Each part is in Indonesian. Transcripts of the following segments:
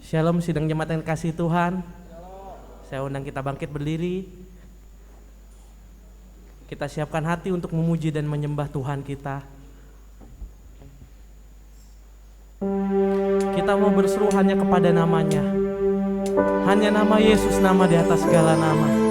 Shalom sidang jemaat yang kasih Tuhan. Saya undang kita bangkit berdiri. Kita siapkan hati untuk memuji dan menyembah Tuhan kita. Kita mau berseru hanya kepada namanya. Hanya nama Yesus, nama di atas segala nama.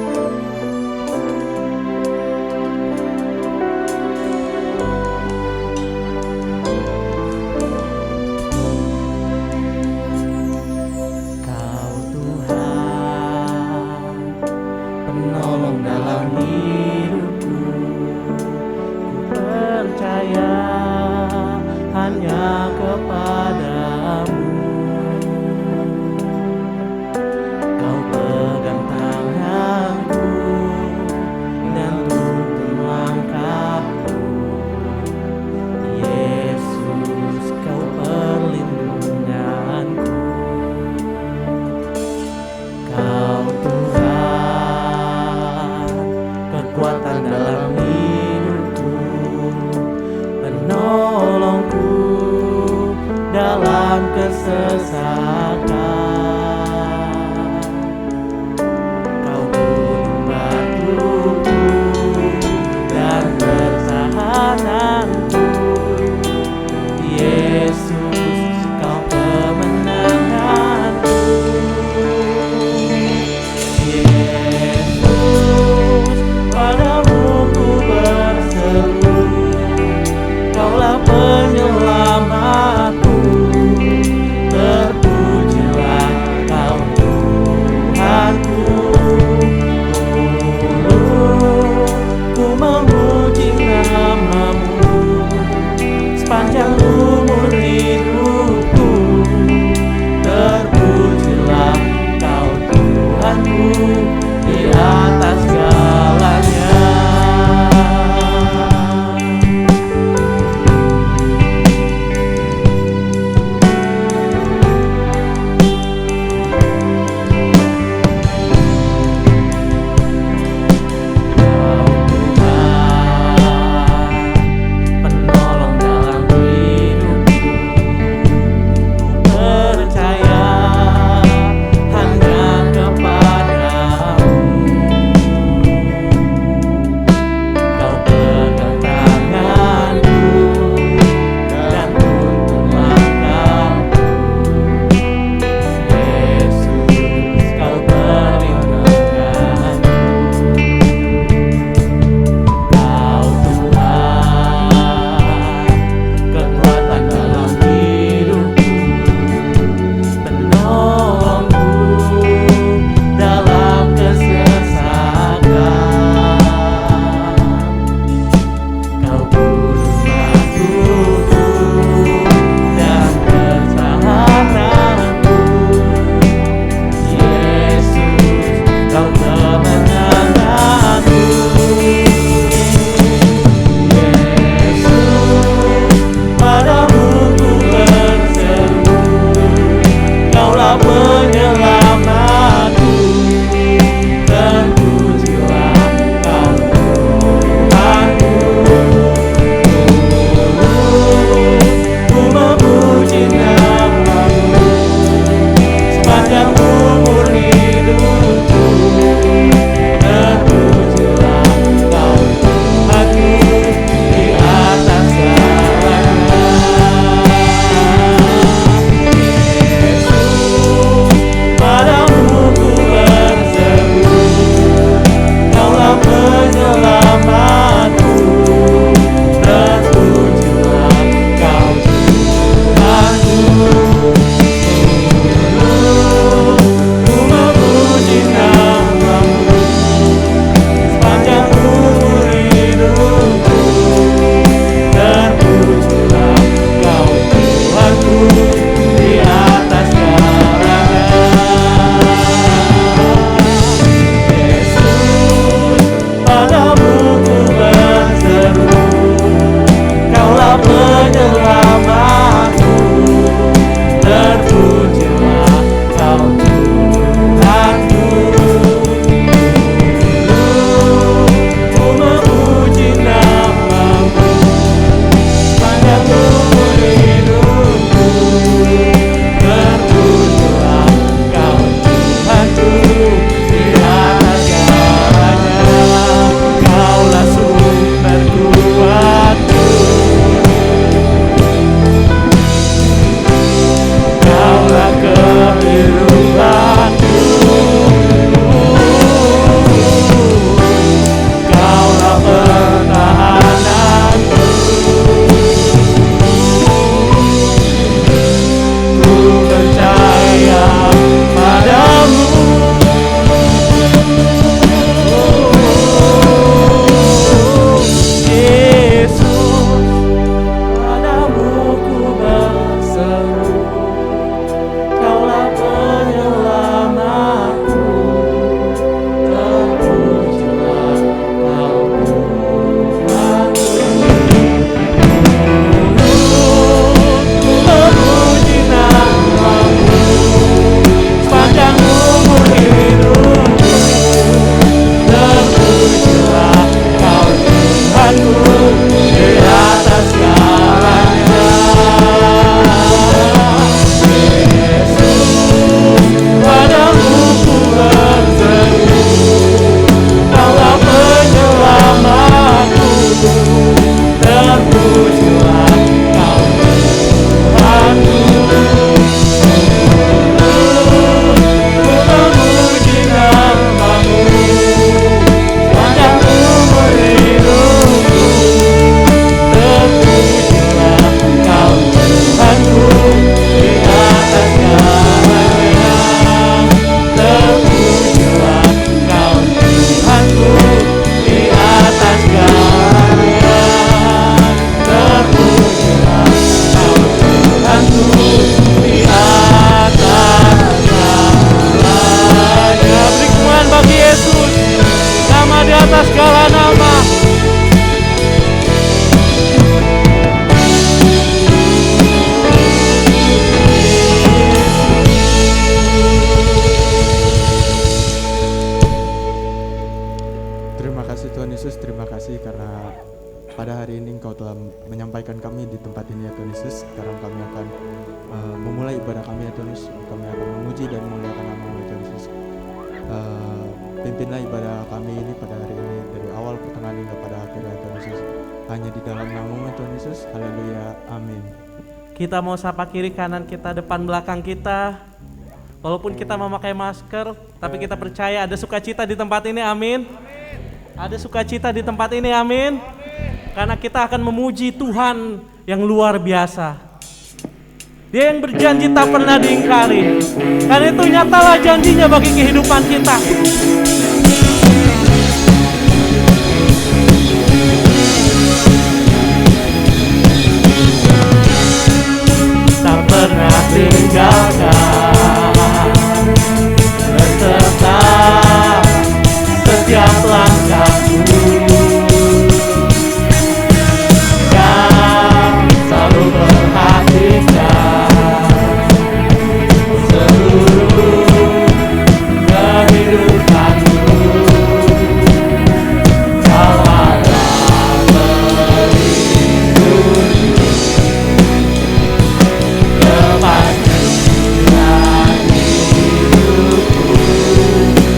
sampaikan kami di tempat ini ya Tuhan Yesus. Sekarang kami akan memulai ibadah kami ya Tuhan Yesus. Kami akan memuji dan memuliakan nama-Mu ya Tuhan Yesus. Pimpinlah ibadah kami ini pada hari ini dari awal pertengahan hingga pada akhir ya Tuhan Yesus. Hanya di dalam nama-Mu ya Tuhan Yesus. Haleluya. Amin. Kita mau sapa kiri kanan kita, depan belakang kita. Walaupun kita memakai masker, tapi kita percaya ada sukacita di tempat ini, amin. Ada sukacita di tempat ini, amin. Karena kita akan memuji Tuhan yang luar biasa. Dia yang berjanji tak pernah diingkari. Karena itu nyatalah janjinya bagi kehidupan kita. Tak pernah tinggalkan, beserta setiap langkahku, yang selalu perhatikan seluruh kehidupanku. Kau adalah pelindungku, kepastian hidupku.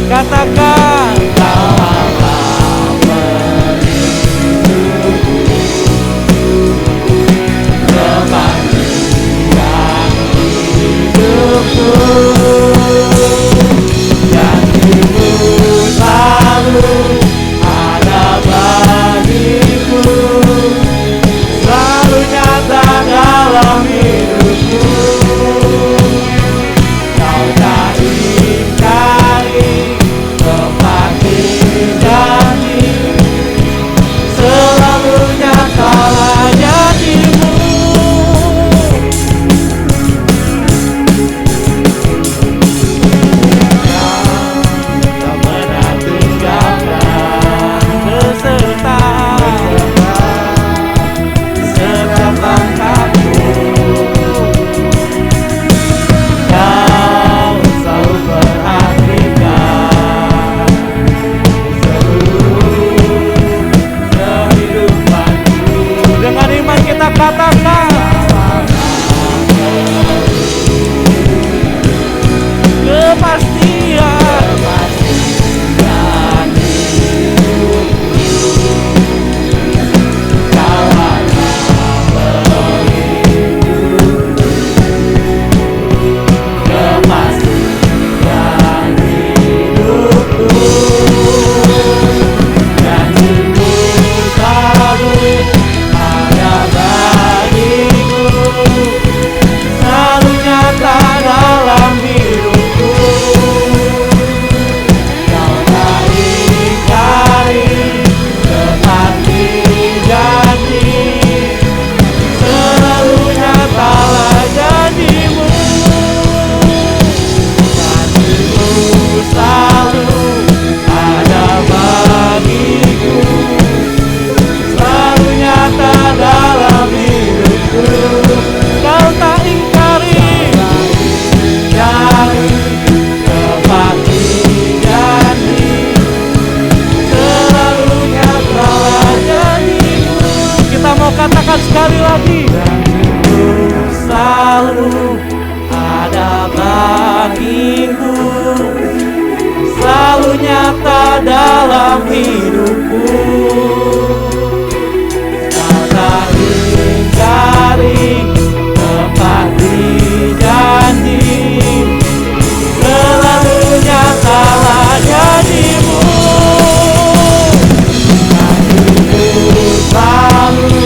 Katakan kau adalah pelindungku, kepastian hidupku. Janjimu selalu ada bagiku, selalu nyata dalam hidupku. Kau tak ingkari, tepati janji, selalu nyatalah janjimu. Tak pernah tinggalkan, beserta setiap langkahku. Kau selalu perhatikan seluruh kehidupanku. Dengan iman kita katakan kepastian hidupku. Kau adalah pelindungku, kepastian hidupku. Janjimu selalu ada bagiku, selalu nyata dalam hidupku. Kau tak ingkari, tepati janji, selalu nyatalah janjimu. Janjimu selalu ada bagiku, selalu nyata dalam hidupku. Kau tak ingkari janji, tepati janji, selalu nyatalah janjimu. Kita mau katakan sekali lagi. Janjimu selalu ada bagiku, selalu nyata dalam hidupku. Kau tak ingkari, tepati janji, selalu nyatalah janjimu. Janjimu selalu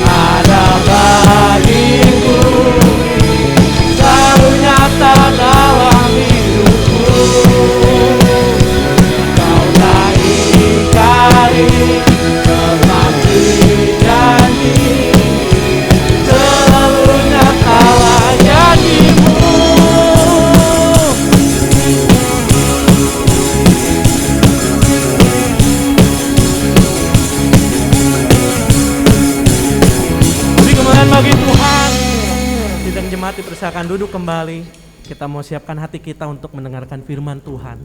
ada bagiku, selalu nyata dalam hidupku. Kau tak ingkari, tepati janji, selalu nyatalah janjimu. Beri kemuliaan bagi Tuhan. Sidang jemaat dipersilakan duduk kembali. Kita mau siapkan hati kita untuk mendengarkan firman Tuhan.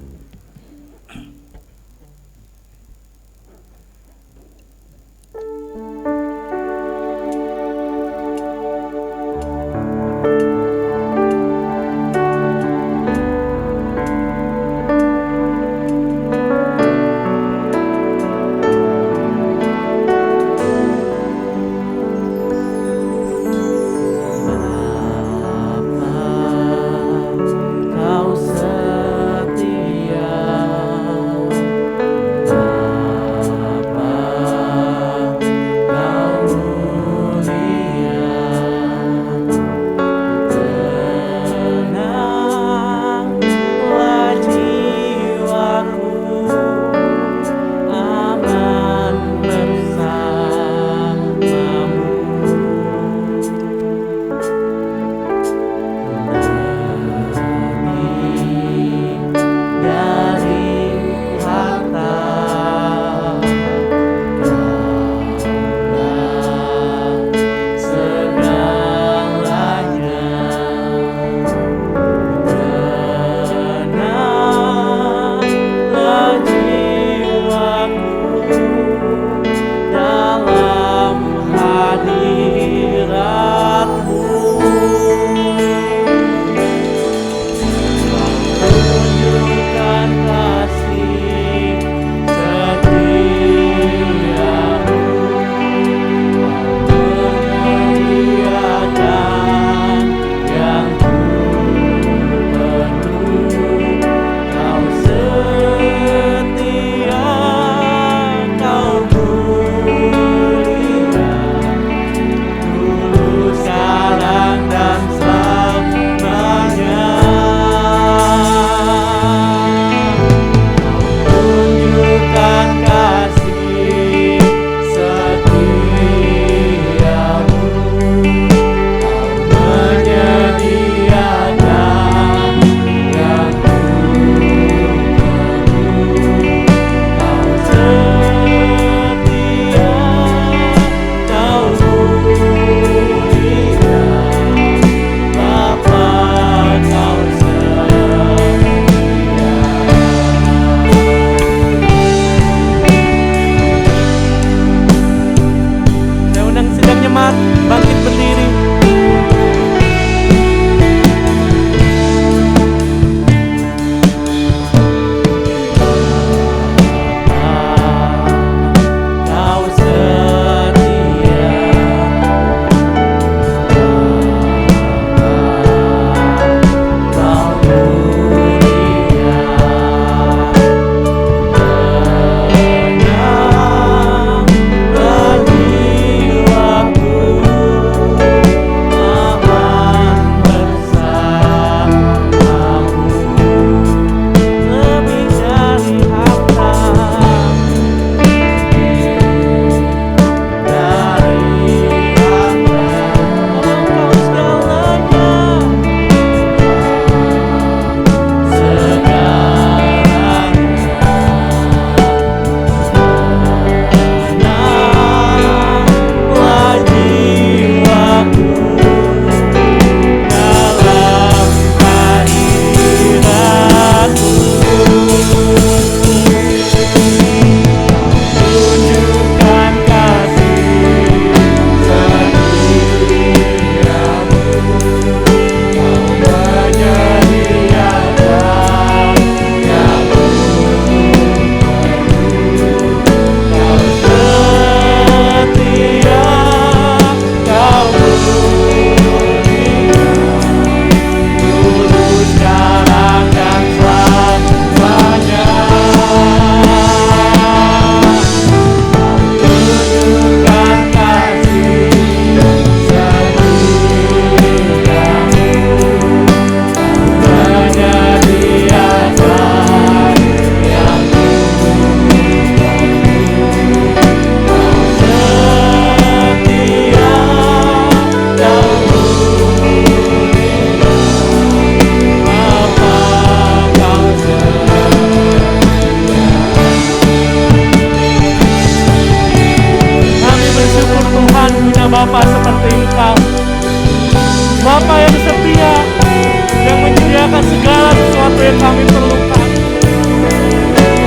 sesuatu yang kami perlukan.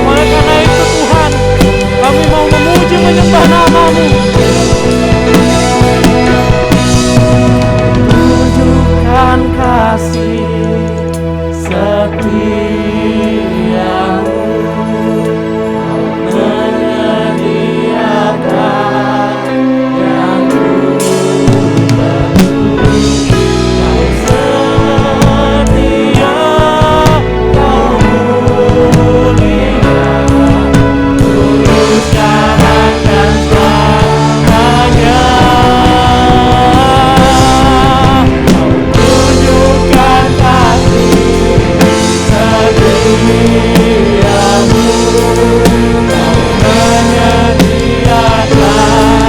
Oleh karena itu Tuhan, kami mau memuji menyembah nama-Mu. Tunjukkan kasih setiamu, Kau menyediakan yang ku Kau setia, Kau mulia, tulus sekarang dan selamanya. Kau tunjukkan kasih setiamu, Kau menyediakan yang ku perlu. Kau setia, Kau mulia,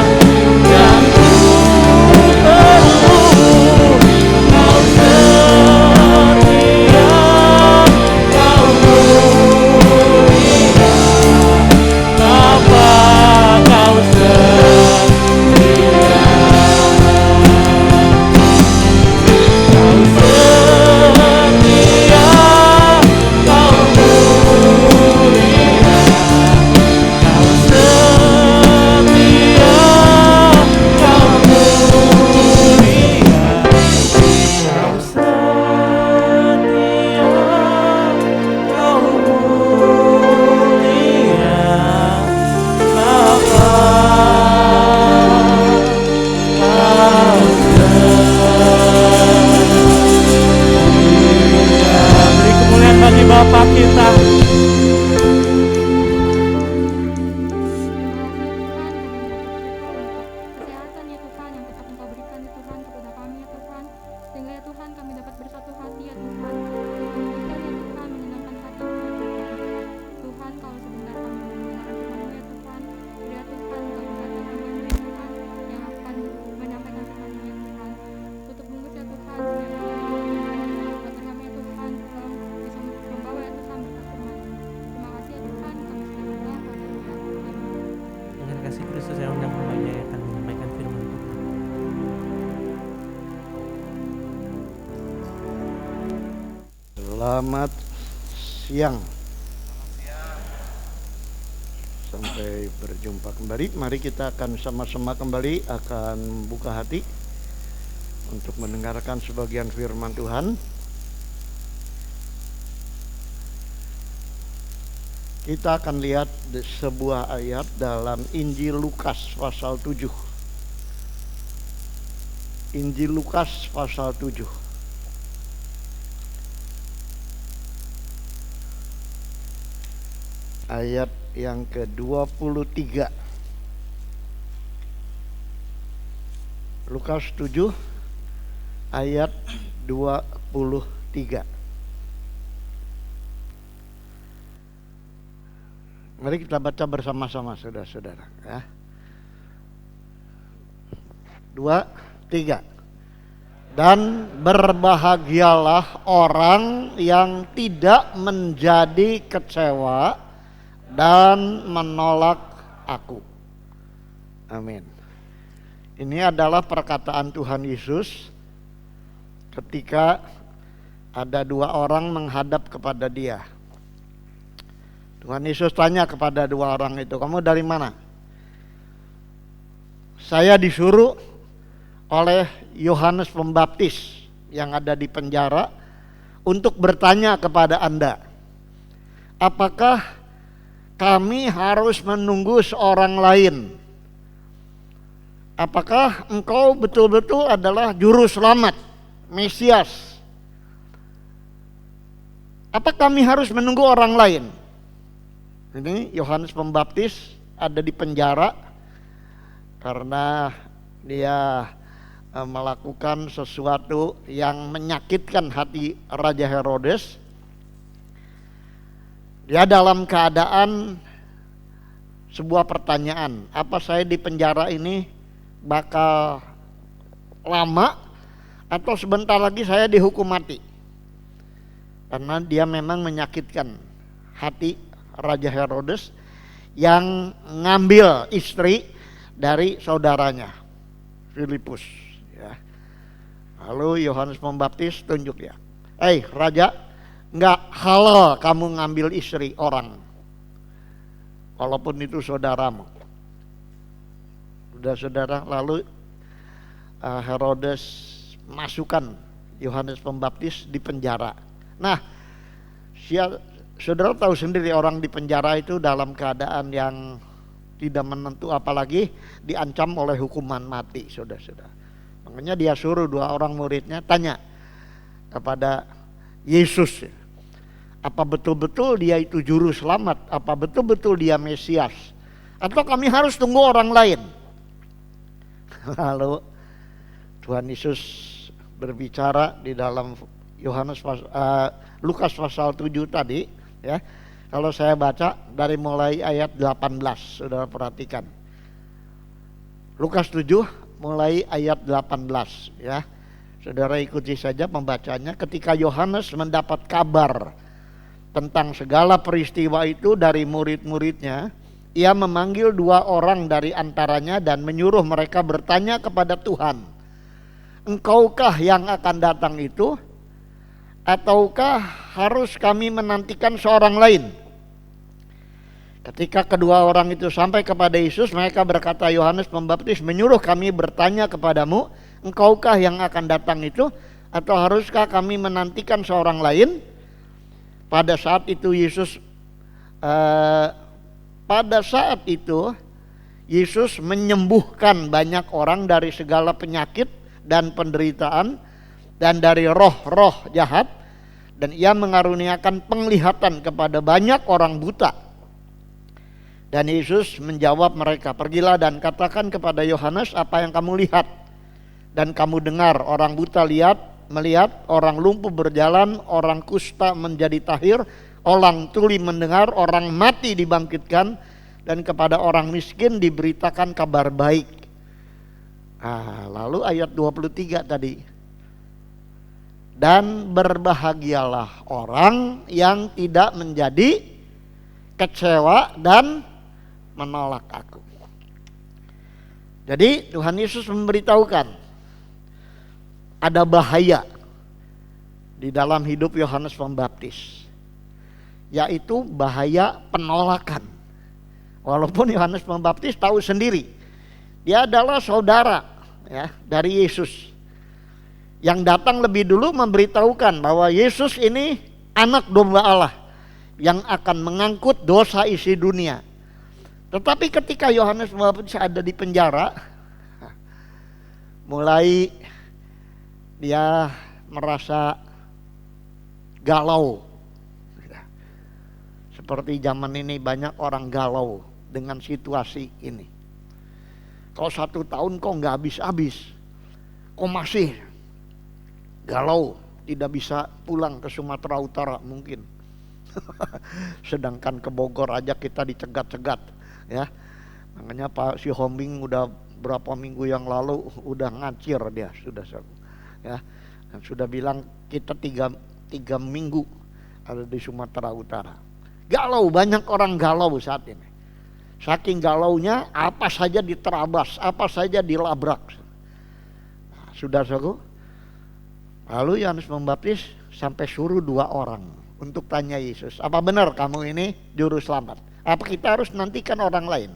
Bapa, Kau setia. Kau setia, Kau mulia, Kau setia, Kau mulia, Kau setia, Kau mulia, Bapa, Kau beri kemuliaan bagi Bapa kita. Kesehatan ya Tuhan yang tetap Engkau berikan ya Tuhan kepada kami ya Tuhan, sehingga ya Tuhan kami dapat bersatu hati ya Tuhan, menyanyikan ya Tuhan, menyenangkan hati ya Tuhan. Tuhan, kalau sebentar kami mendengarkan firman-Mu ya Tuhan, biar Tuhan Engkau berkati hamba-Mu ya Tuhan yang akan menyampaikan firman-Mu ya Tuhan. Tutup bungkus ya Tuhan, agar kami ya Tuhan bisa membawa ya Tuhan berkat firman-Mu. Terima kasih ya Tuhan, kami sudah berdoa, haleluya, amin. Dengan kasih Kristus yang hamba-Nya yang akan menyampaikan firman Tuhan. Selamat siang. Sampai berjumpa kembali. Mari kita akan sama-sama kembali akan buka hati untuk mendengarkan sebagian firman Tuhan. Kita akan lihat sebuah ayat dalam Injil Lukas pasal 7. Injil Lukas pasal 7. Ayat yang ke-23. Lukas 7 ayat 23. Mari kita baca bersama-sama saudara-saudara ya. 2, 3. Dan berbahagialah orang yang tidak menjadi kecewa dan menolak aku. Amin. Ini adalah perkataan Tuhan Yesus ketika ada dua orang menghadap kepada Dia. Tuhan Yesus tanya kepada dua orang itu, kamu dari mana? Saya disuruh oleh Yohanes Pembaptis yang ada di penjara untuk bertanya kepada Anda, apakah kami harus menunggu seorang lain? Apakah engkau betul-betul adalah juru selamat, Mesias? Apa kami harus menunggu orang lain? Ini Yohanes Pembaptis ada di penjara karena dia melakukan sesuatu yang menyakitkan hati Raja Herodes. Dia dalam keadaan sebuah pertanyaan, apa saya di penjara ini bakal lama atau sebentar lagi saya dihukum mati? Karena dia memang menyakitkan hati Raja Herodes yang ngambil istri dari saudaranya Filipus ya. Lalu Yohanes Pembaptis tunjuk ya, Raja, nggak halal kamu ngambil istri orang, walaupun itu saudaramu. Sudah saudara, lalu Herodes masukkan Yohanes Pembaptis di penjara. Nah, saudara tahu sendiri orang di penjara itu dalam keadaan yang tidak menentu, apalagi diancam oleh hukuman mati, saudara-saudara. Makanya dia suruh 2 orang muridnya tanya kepada Yesus, apa betul-betul dia itu juru selamat, apa betul-betul dia Mesias, atau kami harus tunggu orang lain. Lalu Tuhan Yesus berbicara di dalam Lukas pasal 7 tadi, ya. Kalau saya baca dari mulai ayat 18, saudara perhatikan. Lukas 7 mulai ayat 18, ya. Saudara ikuti saja pembacanya. Ketika Yohanes mendapat kabar tentang segala peristiwa itu dari murid-muridnya, ia memanggil 2 orang dari antaranya dan menyuruh mereka bertanya kepada Tuhan, "Engkaukah yang akan datang itu, ataukah harus kami menantikan seorang lain?" Ketika kedua orang itu sampai kepada Yesus, mereka berkata, "Yohanes Pembaptis menyuruh kami bertanya kepadamu, engkaukah yang akan datang itu, atau haruskah kami menantikan seorang lain?" Pada saat itu Yesus menyembuhkan banyak orang dari segala penyakit dan penderitaan dan dari roh-roh jahat, dan ia mengaruniakan penglihatan kepada banyak orang buta. Dan Yesus menjawab mereka, "Pergilah dan katakan kepada Yohanes apa yang kamu lihat dan kamu dengar. Orang buta melihat, orang lumpuh berjalan, orang kusta menjadi tahir, orang tuli mendengar, orang mati dibangkitkan, dan kepada orang miskin diberitakan kabar baik." Lalu ayat 23 tadi. "Dan berbahagialah orang yang tidak menjadi kecewa dan menolak aku." Jadi Tuhan Yesus memberitahukan ada bahaya di dalam hidup Yohanes Pembaptis, yaitu bahaya penolakan. Walaupun Yohanes Pembaptis tahu sendiri dia adalah saudara, ya, dari Yesus, yang datang lebih dulu memberitahukan bahwa Yesus ini anak domba Allah yang akan mengangkut dosa isi dunia. Tetapi ketika Yohanes Pembaptis ada di penjara, mulai dia merasa galau. Seperti zaman ini banyak orang galau dengan situasi ini. Kalau 1 tahun kok nggak habis-habis, kok masih galau, tidak bisa pulang ke Sumatera Utara mungkin. Sedangkan ke Bogor aja kita dicegat-cegat, ya. Makanya Pak Si Hombing udah berapa minggu yang lalu udah ngacir dia, sudah, ya, dan sudah bilang kita tiga minggu ada di Sumatera Utara. Galau, banyak orang galau saat ini. Saking galaunya apa saja diterabas, apa saja dilabrak. Sudah, lalu Yohanes Pembaptis sampai suruh 2 orang untuk tanya Yesus, "Apa benar kamu ini juru selamat? Apa kita harus nantikan orang lain?"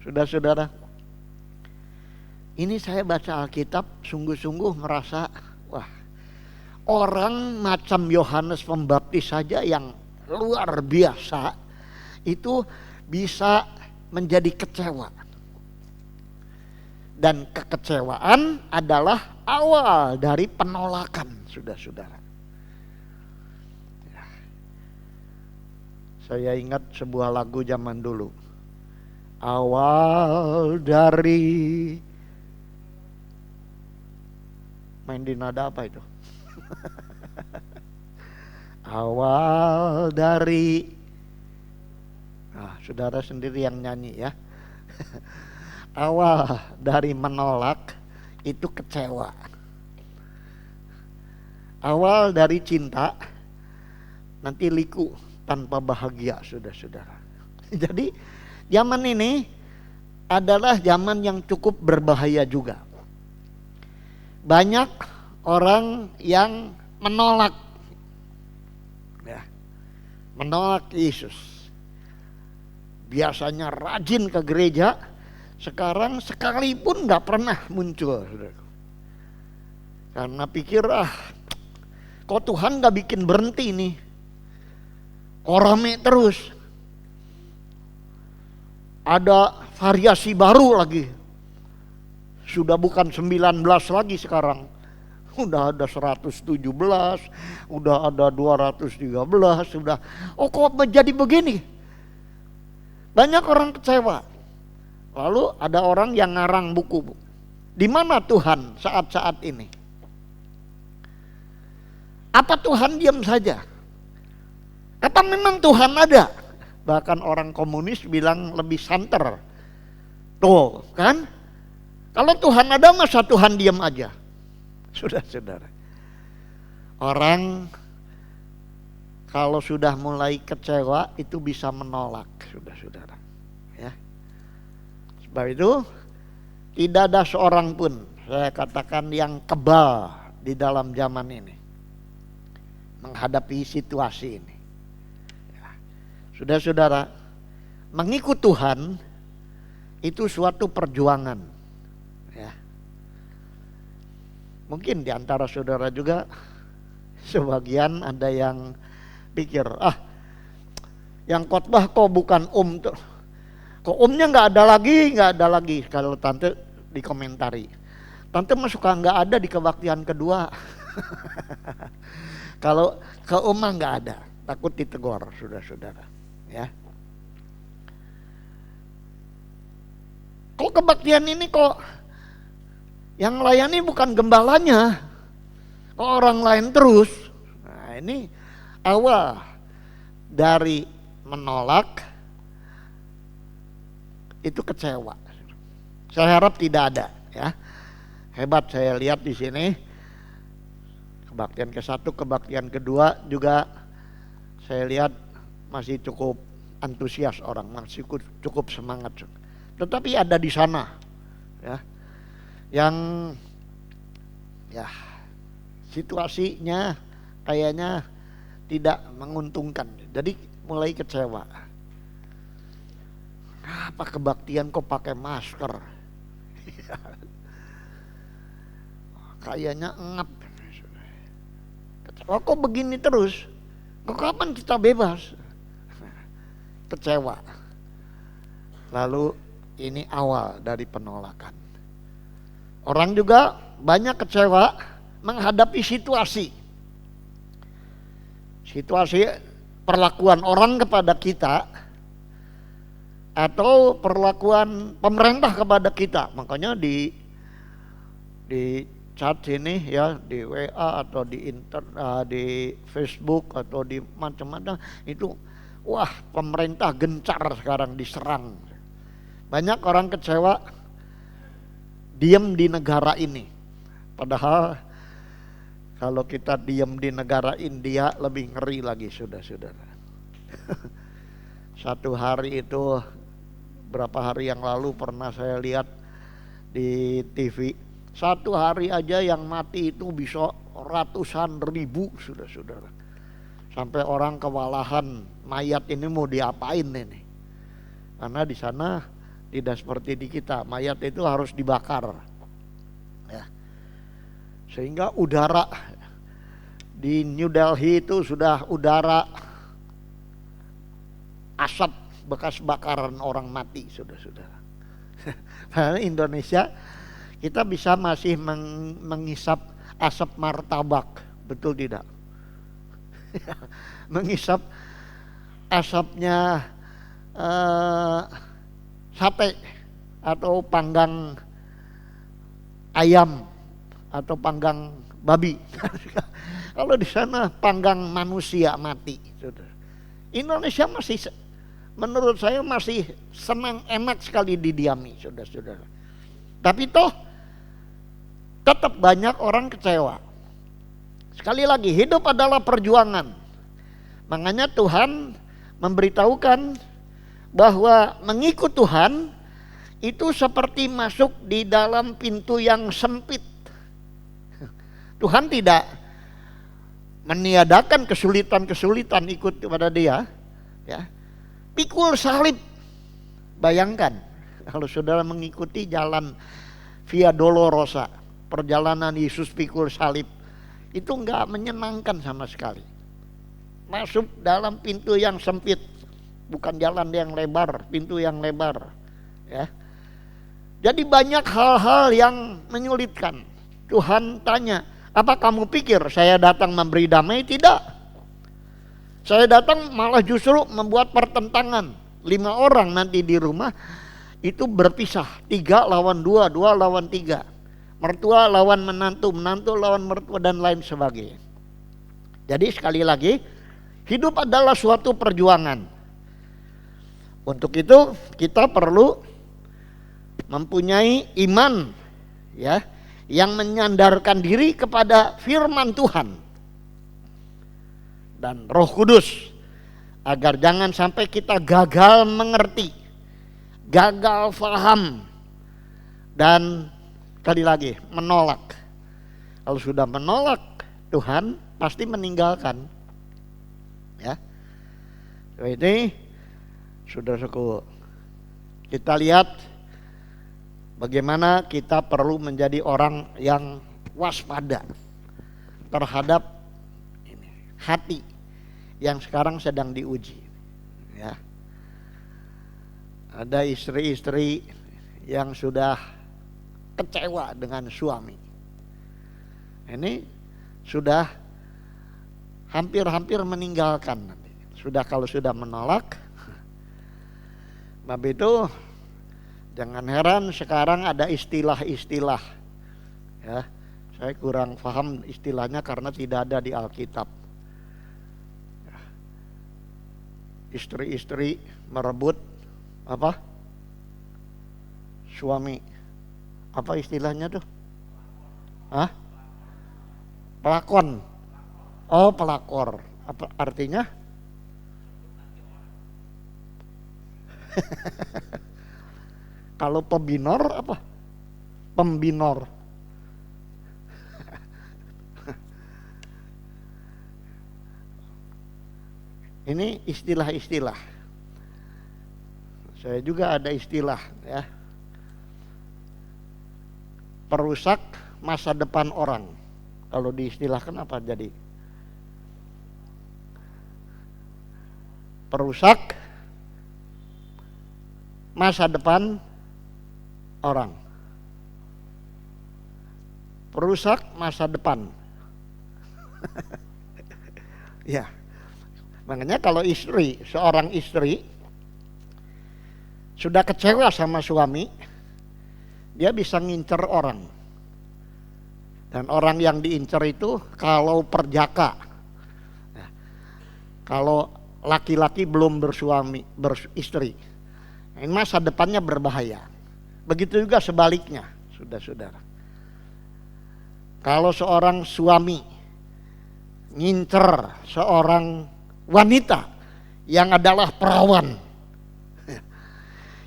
Saudara-saudara, ini saya baca Alkitab sungguh-sungguh merasa, wah, orang macam Yohanes Pembaptis saja yang luar biasa itu bisa menjadi kecewa. Dan kekecewaan adalah awal dari penolakan, saudara-saudara. Saya ingat sebuah lagu zaman dulu. Awal dari, main di nada apa itu? Awal dari, saudara sendiri yang nyanyi, ya. Awal dari menolak itu kecewa. Awal dari cinta nanti liku tanpa bahagia, saudara-saudara. Jadi zaman ini adalah zaman yang cukup berbahaya juga. Banyak orang yang menolak Ya. Menolak Yesus. Biasanya rajin ke gereja, sekarang sekalipun nggak pernah muncul, saudaraku. Karena pikir kok Tuhan nggak bikin berhenti nih, kok rame terus. Ada variasi baru lagi, sudah bukan 19 lagi sekarang, udah ada 117, udah ada 213, sudah. Oh kok menjadi begini? Banyak orang kecewa. Lalu ada orang yang ngarang buku. Di mana Tuhan saat-saat ini? Apa Tuhan diam saja? Apa memang Tuhan ada? Bahkan orang komunis bilang lebih santer. Tuh kan? Kalau Tuhan ada masa Tuhan diam aja? Sudah saudara. Orang kalau sudah mulai kecewa itu bisa menolak, sudah saudara. Ya. Sebab itu tidak ada seorang pun, saya katakan, yang kebal di dalam zaman ini menghadapi situasi ini. Ya. Sudah saudara, mengikut Tuhan itu suatu perjuangan. Ya. Mungkin di antara saudara juga sebagian ada yang pikir, yang khotbah kok bukan tuh. Kok nggak ada lagi. Kalau tante dikomentari, tante mah suka nggak ada di kebaktian kedua. Kalau ke mah nggak ada, takut ditegur, saudara-saudara. Ya. Kok kebaktian ini kok yang melayani bukan gembalanya, kok orang lain terus? Nah, ini awal dari menolak itu kecewa. Saya harap tidak ada, ya. Hebat saya lihat di sini. Kebaktian ke-1, kebaktian kedua juga saya lihat masih cukup antusias orang, masih cukup semangat. Tetapi ada di sana, ya, yang ya situasinya kayaknya tidak menguntungkan, jadi mulai kecewa. Apa kebaktian kok pakai masker? Kayaknya ngap. Kecewa kok begini terus? Kok kapan kita bebas? Kecewa. Lalu ini awal dari penolakan. Orang juga banyak kecewa menghadapi situasi perlakuan orang kepada kita atau perlakuan pemerintah kepada kita. Makanya di chat sini, ya, di WA atau di Facebook atau di macam-macam itu, wah, pemerintah gencar sekarang diserang. Banyak orang kecewa diam di negara ini, padahal kalau kita diam di negara India lebih ngeri lagi, saudara-saudara. Satu hari itu, berapa hari yang lalu pernah saya lihat di TV, satu hari aja yang mati itu bisa ratusan ribu, saudara-saudara. Sampai orang kewalahan, mayat ini mau diapain ini? Karena di sana tidak seperti di kita, mayat itu harus dibakar. Ya. Sehingga udara di New Delhi itu sudah udara asap bekas bakaran orang mati, saudara-saudara. Karena Indonesia kita bisa masih menghisap asap martabak, betul tidak? Menghisap asapnya sate atau panggang ayam atau panggang babi. Kalau di sana panggang manusia mati. Indonesia masih, menurut saya masih senang, enak sekali didiami, saudara-saudara. Tapi toh tetap banyak orang kecewa. Sekali lagi, hidup adalah perjuangan. Makanya Tuhan memberitahukan bahwa mengikut Tuhan itu seperti masuk di dalam pintu yang sempit. Tuhan tidak meniadakan kesulitan-kesulitan ikut kepada dia, ya. Pikul salib. Bayangkan kalau saudara mengikuti jalan Via Dolorosa, perjalanan Yesus pikul salib, itu enggak menyenangkan sama sekali. Masuk dalam pintu yang sempit, bukan jalan yang lebar, pintu yang lebar, ya. Jadi banyak hal-hal yang menyulitkan. Tuhan tanya, apa kamu pikir saya datang memberi damai? Tidak. Saya datang malah justru membuat pertentangan. 5 orang nanti di rumah itu berpisah, 3 lawan 2, 2 lawan 3. Mertua lawan menantu, menantu lawan mertua, dan lain sebagainya. Jadi sekali lagi, hidup adalah suatu perjuangan. Untuk itu kita perlu mempunyai iman, ya, yang menyandarkan diri kepada firman Tuhan dan Roh Kudus, agar jangan sampai kita gagal mengerti, gagal paham, dan sekali lagi menolak. Kalau sudah menolak, Tuhan pasti meninggalkan, ya. Ini saudaraku, kita lihat bagaimana kita perlu menjadi orang yang waspada terhadap hati yang sekarang sedang diuji, ya. Ada istri-istri yang sudah kecewa dengan suami. Ini sudah hampir-hampir meninggalkan. Kalau sudah menolak, bab itu jangan heran sekarang ada istilah-istilah, ya. Saya kurang paham istilahnya karena tidak ada di Alkitab. Istri-istri merebut apa? Suami. Apa istilahnya tuh? Hah? Pelakon. Oh, pelakor. Apa artinya? Kalau pembinor apa? Pembinor. Ini istilah-istilah. Saya juga ada istilah, ya. Perusak masa depan orang. Kalau diistilahkan apa jadi? Perusak masa depan orang. Perusak masa depan. Ya. Makanya kalau seorang istri sudah kecewa sama suami, dia bisa ngincer orang. Dan orang yang diincer itu kalau perjaka. Nah, kalau laki-laki belum beristri, ini masa depannya berbahaya. Begitu juga sebaliknya, saudara-saudara. Kalau seorang suami ngincer seorang wanita yang adalah perawan,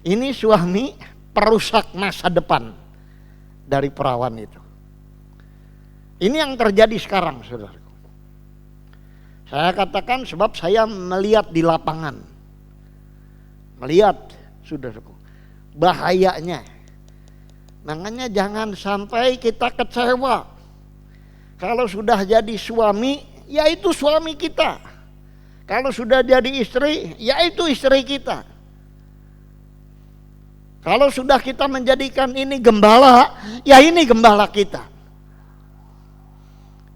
ini suami perusak masa depan dari perawan itu. Ini yang terjadi sekarang, saudara. Saya katakan sebab saya melihat di lapangan, melihat, saudaraku, bahayanya. Makanya jangan sampai kita kecewa. Kalau sudah jadi suami, ya itu suami kita. Kalau sudah jadi istri, ya itu istri kita. Kalau sudah kita menjadikan ini gembala, ya ini gembala kita.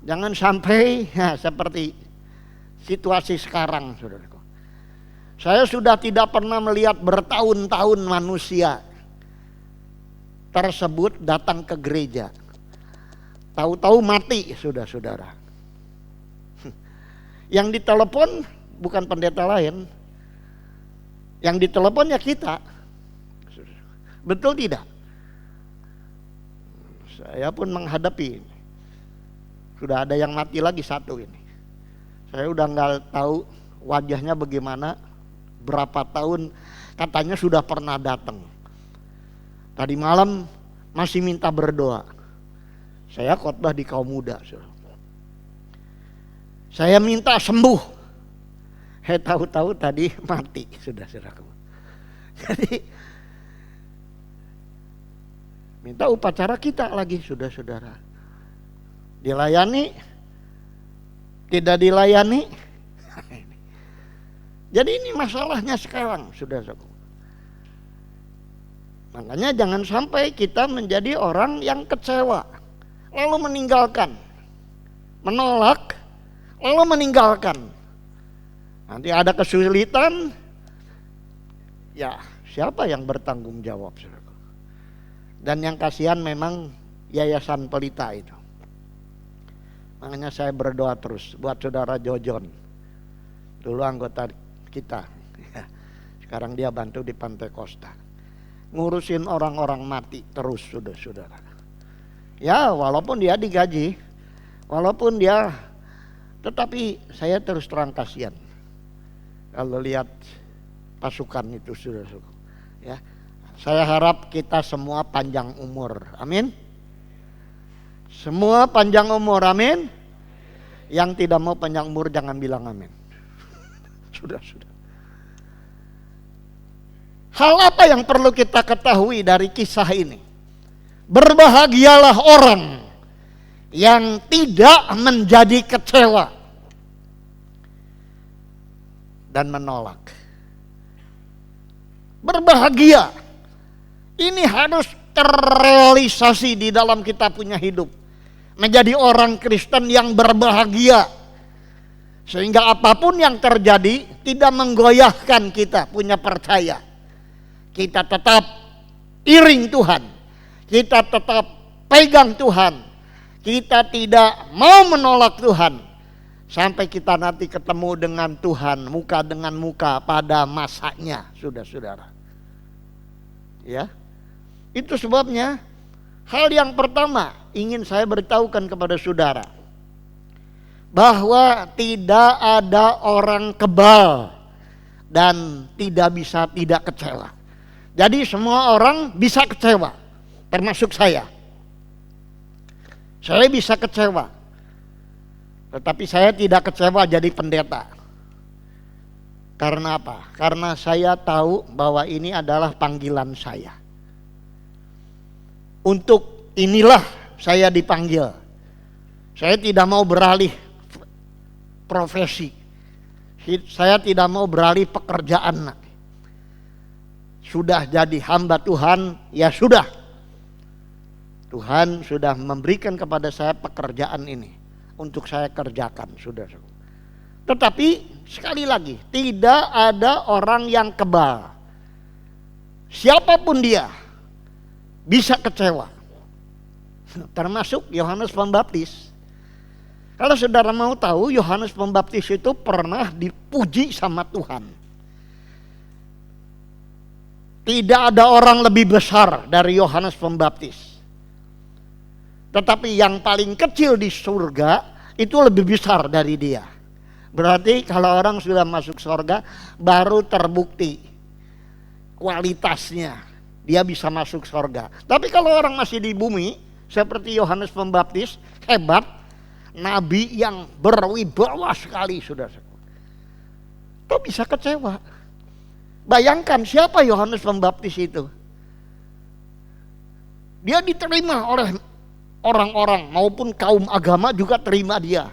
Jangan sampai ya, seperti situasi sekarang, saudaraku. Saya sudah tidak pernah melihat bertahun-tahun manusia tersebut datang ke gereja. Tahu-tahu mati, saudara-saudara. Yang ditelepon bukan pendeta lain, yang ditelepon ya kita. Betul tidak? Saya pun menghadapi ini. Sudah ada yang mati lagi satu ini. Saya udah nggak tahu wajahnya bagaimana, berapa tahun, katanya sudah pernah datang. Tadi malam masih minta berdoa. Saya khotbah di kaum muda. Saya minta sembuh. Tahu-tahu tadi mati, saudara-saudaraku. Jadi minta upacara kita lagi, saudara-saudara. Dilayani, tidak dilayani. Jadi ini masalahnya sekarang, saudara-saudaraku. Makanya jangan sampai kita menjadi orang yang kecewa, lalu meninggalkan, menolak, lalu meninggalkan. Nanti ada kesulitan, ya siapa yang bertanggung jawab, saudara? Dan yang kasihan memang Yayasan Pelita itu. Makanya saya berdoa terus buat saudara Jojon, dulu anggota kita, sekarang dia bantu di Pantai Costa, ngurusin orang-orang mati terus, saudara. Ya walaupun dia digaji, walaupun dia, tetapi saya terus terang kasihan kalau lihat pasukan itu, saudara. Ya, saya harap kita semua panjang umur, amin. Semua panjang umur, amin. Yang tidak mau panjang umur jangan bilang amin. Sudah. Hal apa yang perlu kita ketahui dari kisah ini? Berbahagialah orang yang tidak menjadi kecewa dan menolak. Berbahagia ini harus terrealisasi di dalam kita punya hidup. Menjadi orang Kristen yang berbahagia, sehingga apapun yang terjadi tidak menggoyahkan kita punya percaya. Kita tetap iring Tuhan, kita tetap pegang Tuhan, kita tidak mau menolak Tuhan sampai kita nanti ketemu dengan Tuhan muka dengan muka pada masanya, saudara-saudara. Ya, itu sebabnya hal yang pertama ingin saya beritahukan kepada saudara, bahwa tidak ada orang kebal dan tidak bisa tidak kecewa. Jadi semua orang bisa kecewa, termasuk saya. Saya bisa kecewa, tetapi saya tidak kecewa jadi pendeta. Karena apa? Karena saya tahu bahwa ini adalah panggilan saya. Untuk inilah saya dipanggil. Saya tidak mau beralih profesi. Saya tidak mau beralih pekerjaan. Sudah jadi hamba Tuhan, ya sudah. Tuhan sudah memberikan kepada saya pekerjaan ini untuk saya kerjakan, sudah. Tetapi sekali lagi, tidak ada orang yang kebal. Siapapun dia bisa kecewa. Termasuk Yohanes Pembaptis. Kalau saudara mau tahu, Yohanes Pembaptis itu pernah dipuji sama Tuhan. Tidak ada orang lebih besar dari Yohanes Pembaptis. Tetapi yang paling kecil di surga itu lebih besar dari dia. Berarti kalau orang sudah masuk surga baru terbukti kualitasnya, dia bisa masuk surga. Tapi kalau orang masih di bumi seperti Yohanes Pembaptis, hebat, nabi yang berwibawa sekali, sudah. Kok bisa kecewa? Bayangkan siapa Yohanes Pembaptis itu? Dia diterima oleh orang-orang maupun kaum agama juga terima dia.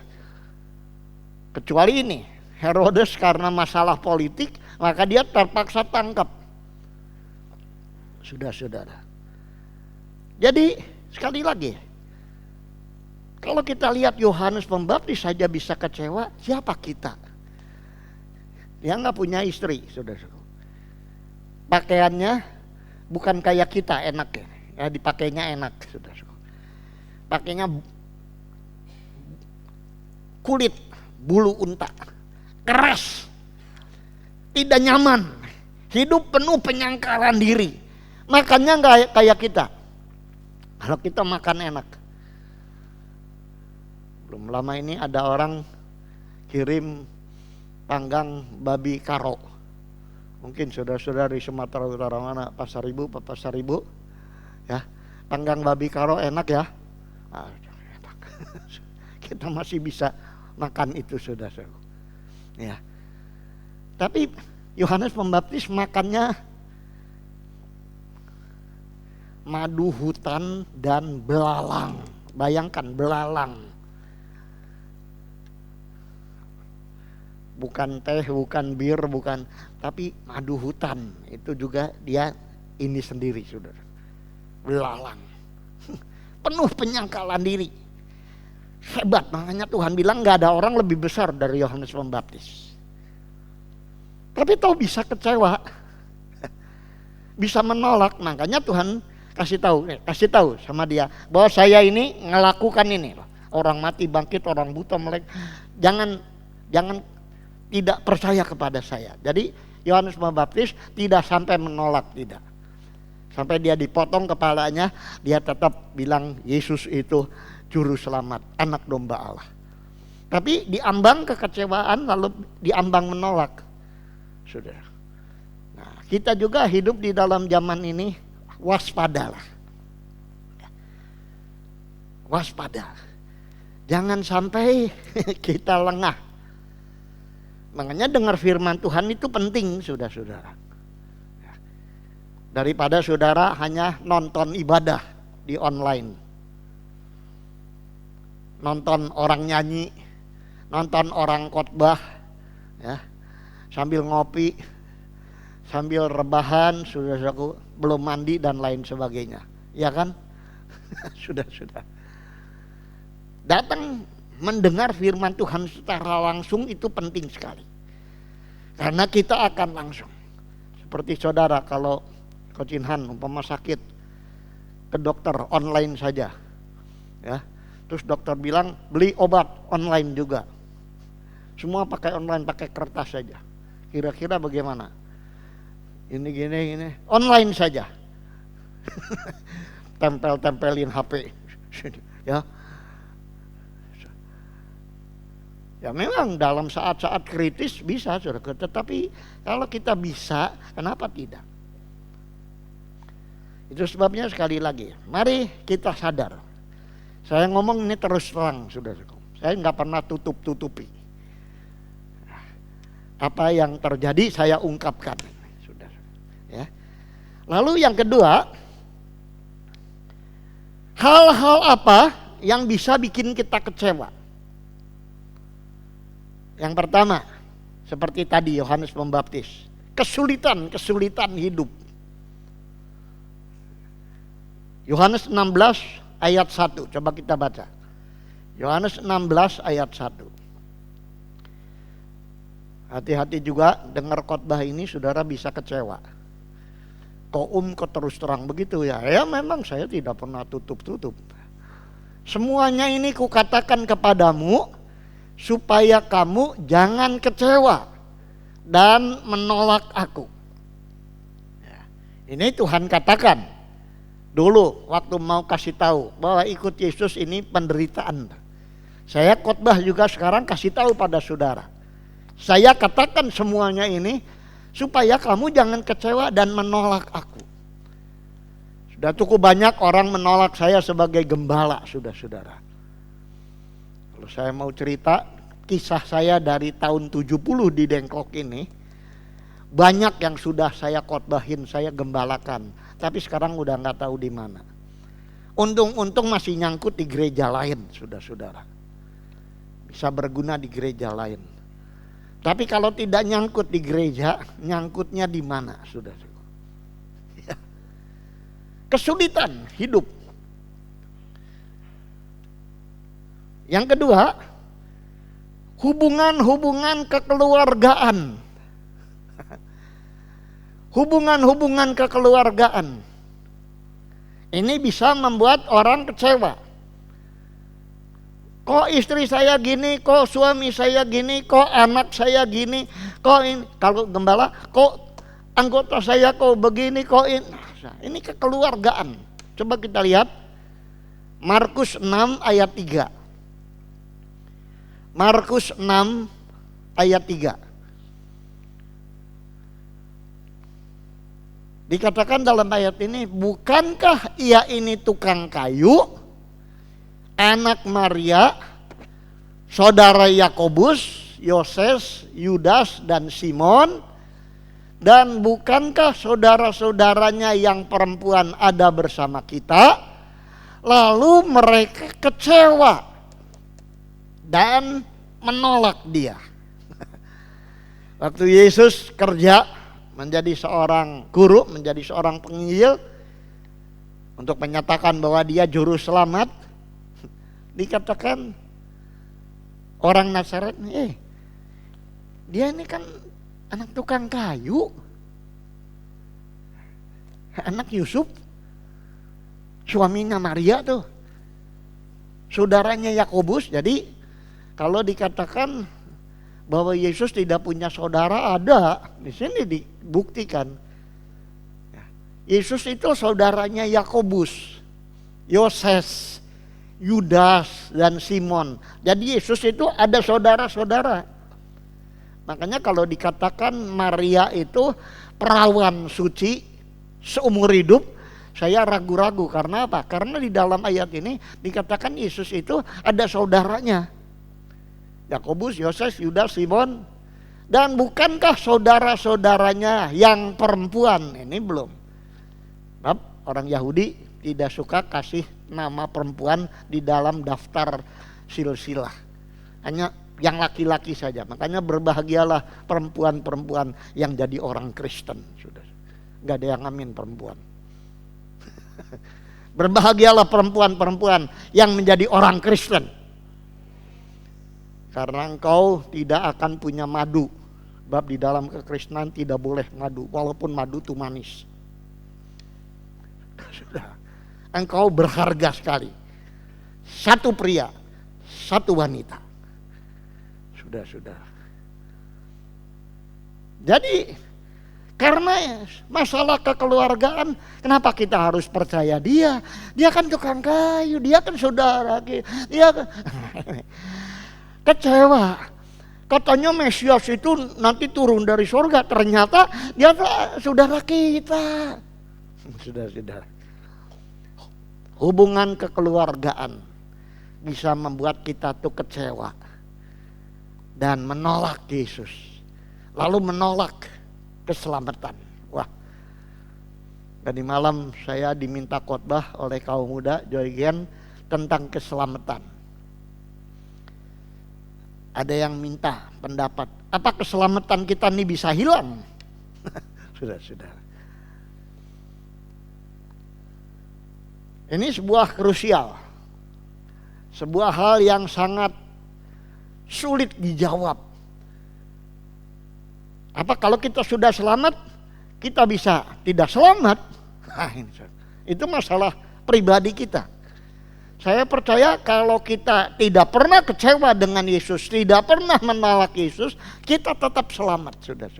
Kecuali ini, Herodes karena masalah politik, maka dia terpaksa tangkap. Sudah, saudara. Jadi sekali lagi, kalau kita lihat Yohanes Pembaptis saja bisa kecewa, siapa kita? Dia nggak punya istri, saudara. Pakaiannya bukan kayak kita enak ya, dipakainya enak, saudara. Pakainya kulit bulu unta, keras, tidak nyaman, hidup penuh penyangkalan diri. Makannya nggak kayak kita. Kalau kita makan enak. Belum lama ini ada orang kirim panggang babi karo. Mungkin saudara-saudara di Sumatera Utara mana, Pasar Ibu, ya, panggang babi karo enak ya. Kita masih bisa makan itu, saudara. Ya. Tapi Yohanes Pembaptis makannya madu hutan dan belalang. Bayangkan, belalang. Bukan teh, bukan bir, bukan, tapi madu hutan. Itu juga dia ini sendiri, saudara. Belalang. Penuh penyangkalan diri. Hebat, makanya Tuhan bilang gak ada orang lebih besar dari Yohanes Pembaptis. Tapi tahu bisa kecewa, bisa menolak, makanya Tuhan kasih tahu sama dia bahwa saya ini ngelakukan ini. Orang mati bangkit, orang buta melek. Jangan tidak percaya kepada saya. Jadi Yohanes Pembaptis tidak sampai menolak, tidak. Sampai dia dipotong kepalanya, dia tetap bilang Yesus itu juru selamat, anak domba Allah. Tapi diambang kekecewaan, lalu diambang menolak. Saudara. Nah, kita juga hidup di dalam zaman ini, waspadalah. Waspada. Jangan sampai kita lengah. Makanya dengar firman Tuhan itu penting, saudara-saudara. Daripada saudara hanya nonton ibadah di online. Nonton orang nyanyi, nonton orang khotbah, ya, sambil ngopi, sambil rebahan, saudaraku, belum mandi dan lain sebagainya, ya kan? Sudah. Datang mendengar firman Tuhan secara langsung itu penting sekali, karena kita akan langsung. Seperti saudara kalau Coach Inhan umpama sakit, ke dokter online saja, ya. Terus dokter bilang beli obat online juga. Semua pakai online, pakai kertas saja. Kira-kira bagaimana? Ini gini. Online saja. Tempel-tempelin HP. Ya. Ya memang dalam saat-saat kritis bisa, saudara. Tetapi kalau kita bisa, kenapa tidak? Itu sebabnya sekali lagi, mari kita sadar. Saya ngomong ini terus terang, saudaraku. Saya nggak pernah tutup-tutupi. Apa yang terjadi saya ungkapkan, saudara. Ya. Lalu yang kedua, hal-hal apa yang bisa bikin kita kecewa? Yang pertama, seperti tadi Yohanes Pembaptis, kesulitan hidup. Yohanes 16 ayat 1, coba kita baca. Yohanes 16 ayat 1. Hati-hati juga dengar khotbah ini, saudara bisa kecewa. Kok terus terang begitu ya? Ya memang saya tidak pernah tutup-tutup. Semuanya ini kukatakan kepadamu supaya kamu jangan kecewa dan menolak aku. Ya, ini Tuhan katakan. Dulu waktu mau kasih tahu bahwa ikut Yesus ini penderitaan. Saya khotbah juga sekarang kasih tahu pada saudara. Saya katakan semuanya ini supaya kamu jangan kecewa dan menolak aku. Sudah cukup banyak orang menolak saya sebagai gembala, saudara-saudara. Kalau saya mau cerita kisah saya dari tahun 70 di Dengklok ini, banyak yang sudah saya khotbahin, saya gembalakan. Tapi sekarang udah nggak tahu di mana. Untung masih nyangkut di gereja lain, saudara-saudara. Bisa berguna di gereja lain. Tapi kalau tidak nyangkut di gereja, nyangkutnya di mana, saudara? Ya. Kesulitan hidup. Yang kedua, hubungan-hubungan kekeluargaan. Hubungan-hubungan kekeluargaan ini bisa membuat orang kecewa. Kok istri saya gini, kok suami saya gini, kok anak saya gini, kok ini, kalau gembala, kok anggota saya kok begini, kok ini. Ini kekeluargaan. Coba kita lihat Markus 6 ayat 3. Markus 6 ayat 3. Dikatakan dalam ayat ini, bukankah ia ini tukang kayu, anak Maria, saudara Yakobus, Yoses, Yudas, dan Simon. Dan bukankah saudara-saudaranya yang perempuan ada bersama kita? Lalu mereka kecewa dan menolak dia. Waktu Yesus kerja menjadi seorang guru, menjadi seorang penginjil, untuk menyatakan bahwa dia juru selamat, dikatakan orang Nazaret, dia ini kan anak tukang kayu, anak Yusuf, suaminya Maria tuh, saudaranya Yakobus. Jadi kalau dikatakan bahwa Yesus tidak punya saudara, ada di sini dibuktikan. Yesus itu saudaranya Yakobus, Yoses, Yudas, dan Simon. Jadi Yesus itu ada saudara-saudara. Makanya kalau dikatakan Maria itu perawan suci seumur hidup, saya ragu-ragu. Karena apa? Karena di dalam ayat ini dikatakan Yesus itu ada saudaranya, Yakobus, Yoses, Yudas, Simon. Dan bukankah saudara-saudaranya yang perempuan? Ini belum. Sebab orang Yahudi tidak suka kasih nama perempuan di dalam daftar silsilah. Hanya yang laki-laki saja. Makanya berbahagialah perempuan-perempuan yang jadi orang Kristen. Sudah. Gak ada yang amin perempuan. Berbahagialah perempuan-perempuan yang menjadi orang Kristen. Karena engkau tidak akan punya madu. Sebab di dalam kekristenan tidak boleh madu. Walaupun madu itu manis. Sudah. Engkau berharga sekali. Satu pria, satu wanita. Sudah. Jadi karena masalah kekeluargaan, kenapa kita harus percaya dia? Dia kan tukang kayu, dia kan saudara kita. Dia kan kecewa. Katanya Mesias itu nanti turun dari surga, ternyata dia saudara kita. Sudah. Hubungan kekeluargaan bisa membuat kita tuh kecewa dan menolak Yesus, lalu menolak keselamatan. Wah, tadi malam saya diminta khotbah oleh kaum muda Joygen tentang keselamatan. Ada yang minta pendapat, apa keselamatan kita ini bisa hilang? Sudah. Ini sebuah krusial, sebuah hal yang sangat sulit dijawab. Apa kalau kita sudah selamat, kita bisa tidak selamat? Itu masalah pribadi kita. Saya percaya kalau kita tidak pernah kecewa dengan Yesus, tidak pernah menolak Yesus, kita tetap selamat, sudah.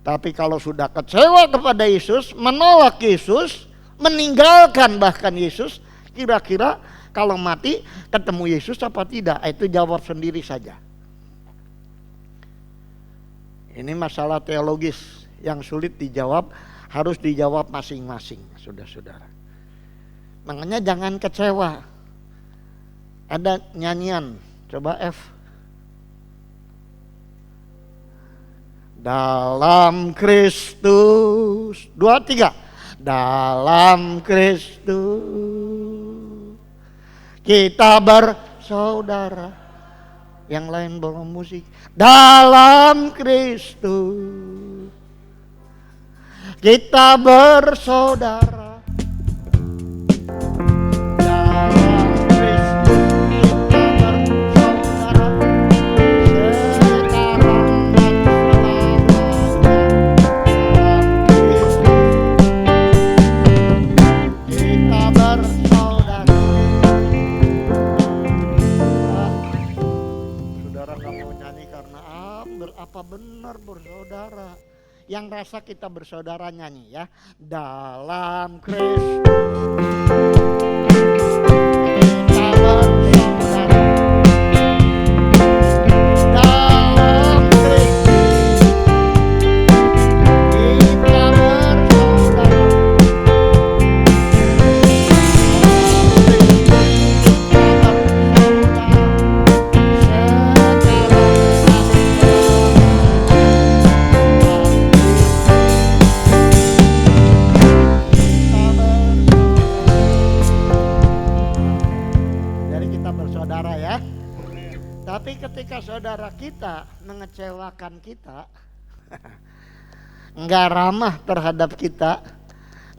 Tapi kalau sudah kecewa kepada Yesus, menolak Yesus, meninggalkan bahkan Yesus, kira-kira kalau mati ketemu Yesus apa tidak? Itu jawab sendiri saja. Ini masalah teologis yang sulit dijawab, harus dijawab masing-masing, saudara-saudara. Makanya jangan kecewa. Ada nyanyian, coba F. Dalam Kristus, 2, 3. Dalam Kristus kita bersaudara. Yang lain bawa musik. Dalam Kristus kita bersaudara. Apa benar bersaudara? Yang rasa kita bersaudara nyanyi ya. Dalam Kristus kita bersaudara. Dalam Kristus kita bersaudara. saudara kita mengecewakan kita, nggak ramah terhadap kita,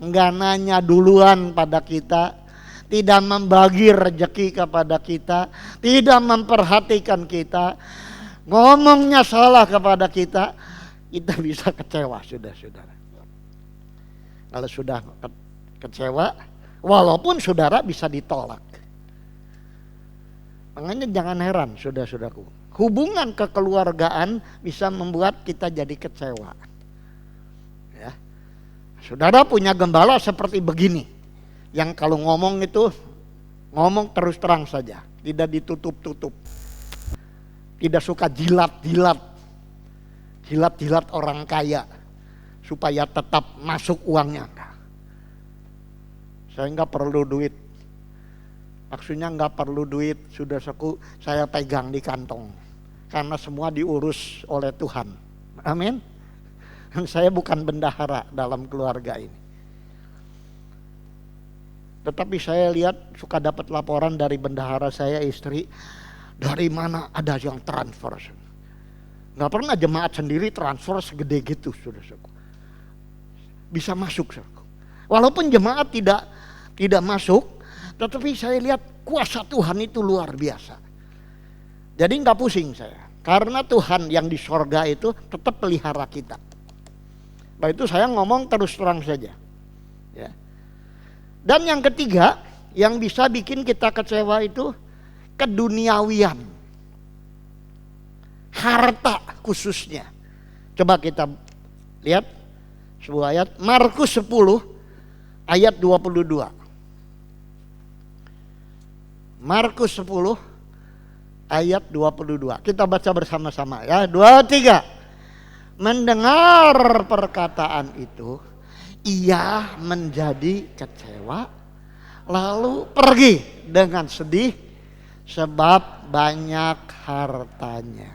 nggak nanya duluan pada kita, tidak membagi rezeki kepada kita, tidak memperhatikan kita, ngomongnya salah kepada kita bisa kecewa, saudara. Kalau sudah kecewa, walaupun saudara bisa ditolak. Makanya jangan heran, saudaraku, hubungan kekeluargaan bisa membuat kita jadi kecewa. Ya. Saudara punya gembala seperti begini, yang kalau ngomong itu ngomong terus terang saja, tidak ditutup-tutup, tidak suka jilat-jilat orang kaya supaya tetap masuk uangnya. Saya nggak perlu duit, maksudnya nggak perlu duit, saudaraku, saya pegang di kantong karena semua diurus oleh Tuhan. Amin. Saya bukan bendahara dalam keluarga ini. Tetapi saya lihat suka dapat laporan dari bendahara saya, istri, dari mana ada yang transfer. Nggak pernah jemaat sendiri transfer segede gitu, saudaraku. Bisa masuk, saudaraku. Walaupun jemaat tidak masuk, tetapi saya lihat kuasa Tuhan itu luar biasa. Jadi nggak pusing saya, karena Tuhan yang di sorga itu tetap pelihara kita. Nah itu saya ngomong terus terang saja. Ya. Dan yang ketiga, yang bisa bikin kita kecewa itu keduniawian, harta khususnya. Coba kita lihat sebuah ayat, Markus 10 ayat 22. Markus 10 ayat 22. Kita baca bersama-sama ya. 2, 3. Mendengar perkataan itu, ia menjadi kecewa, lalu pergi dengan sedih sebab banyak hartanya.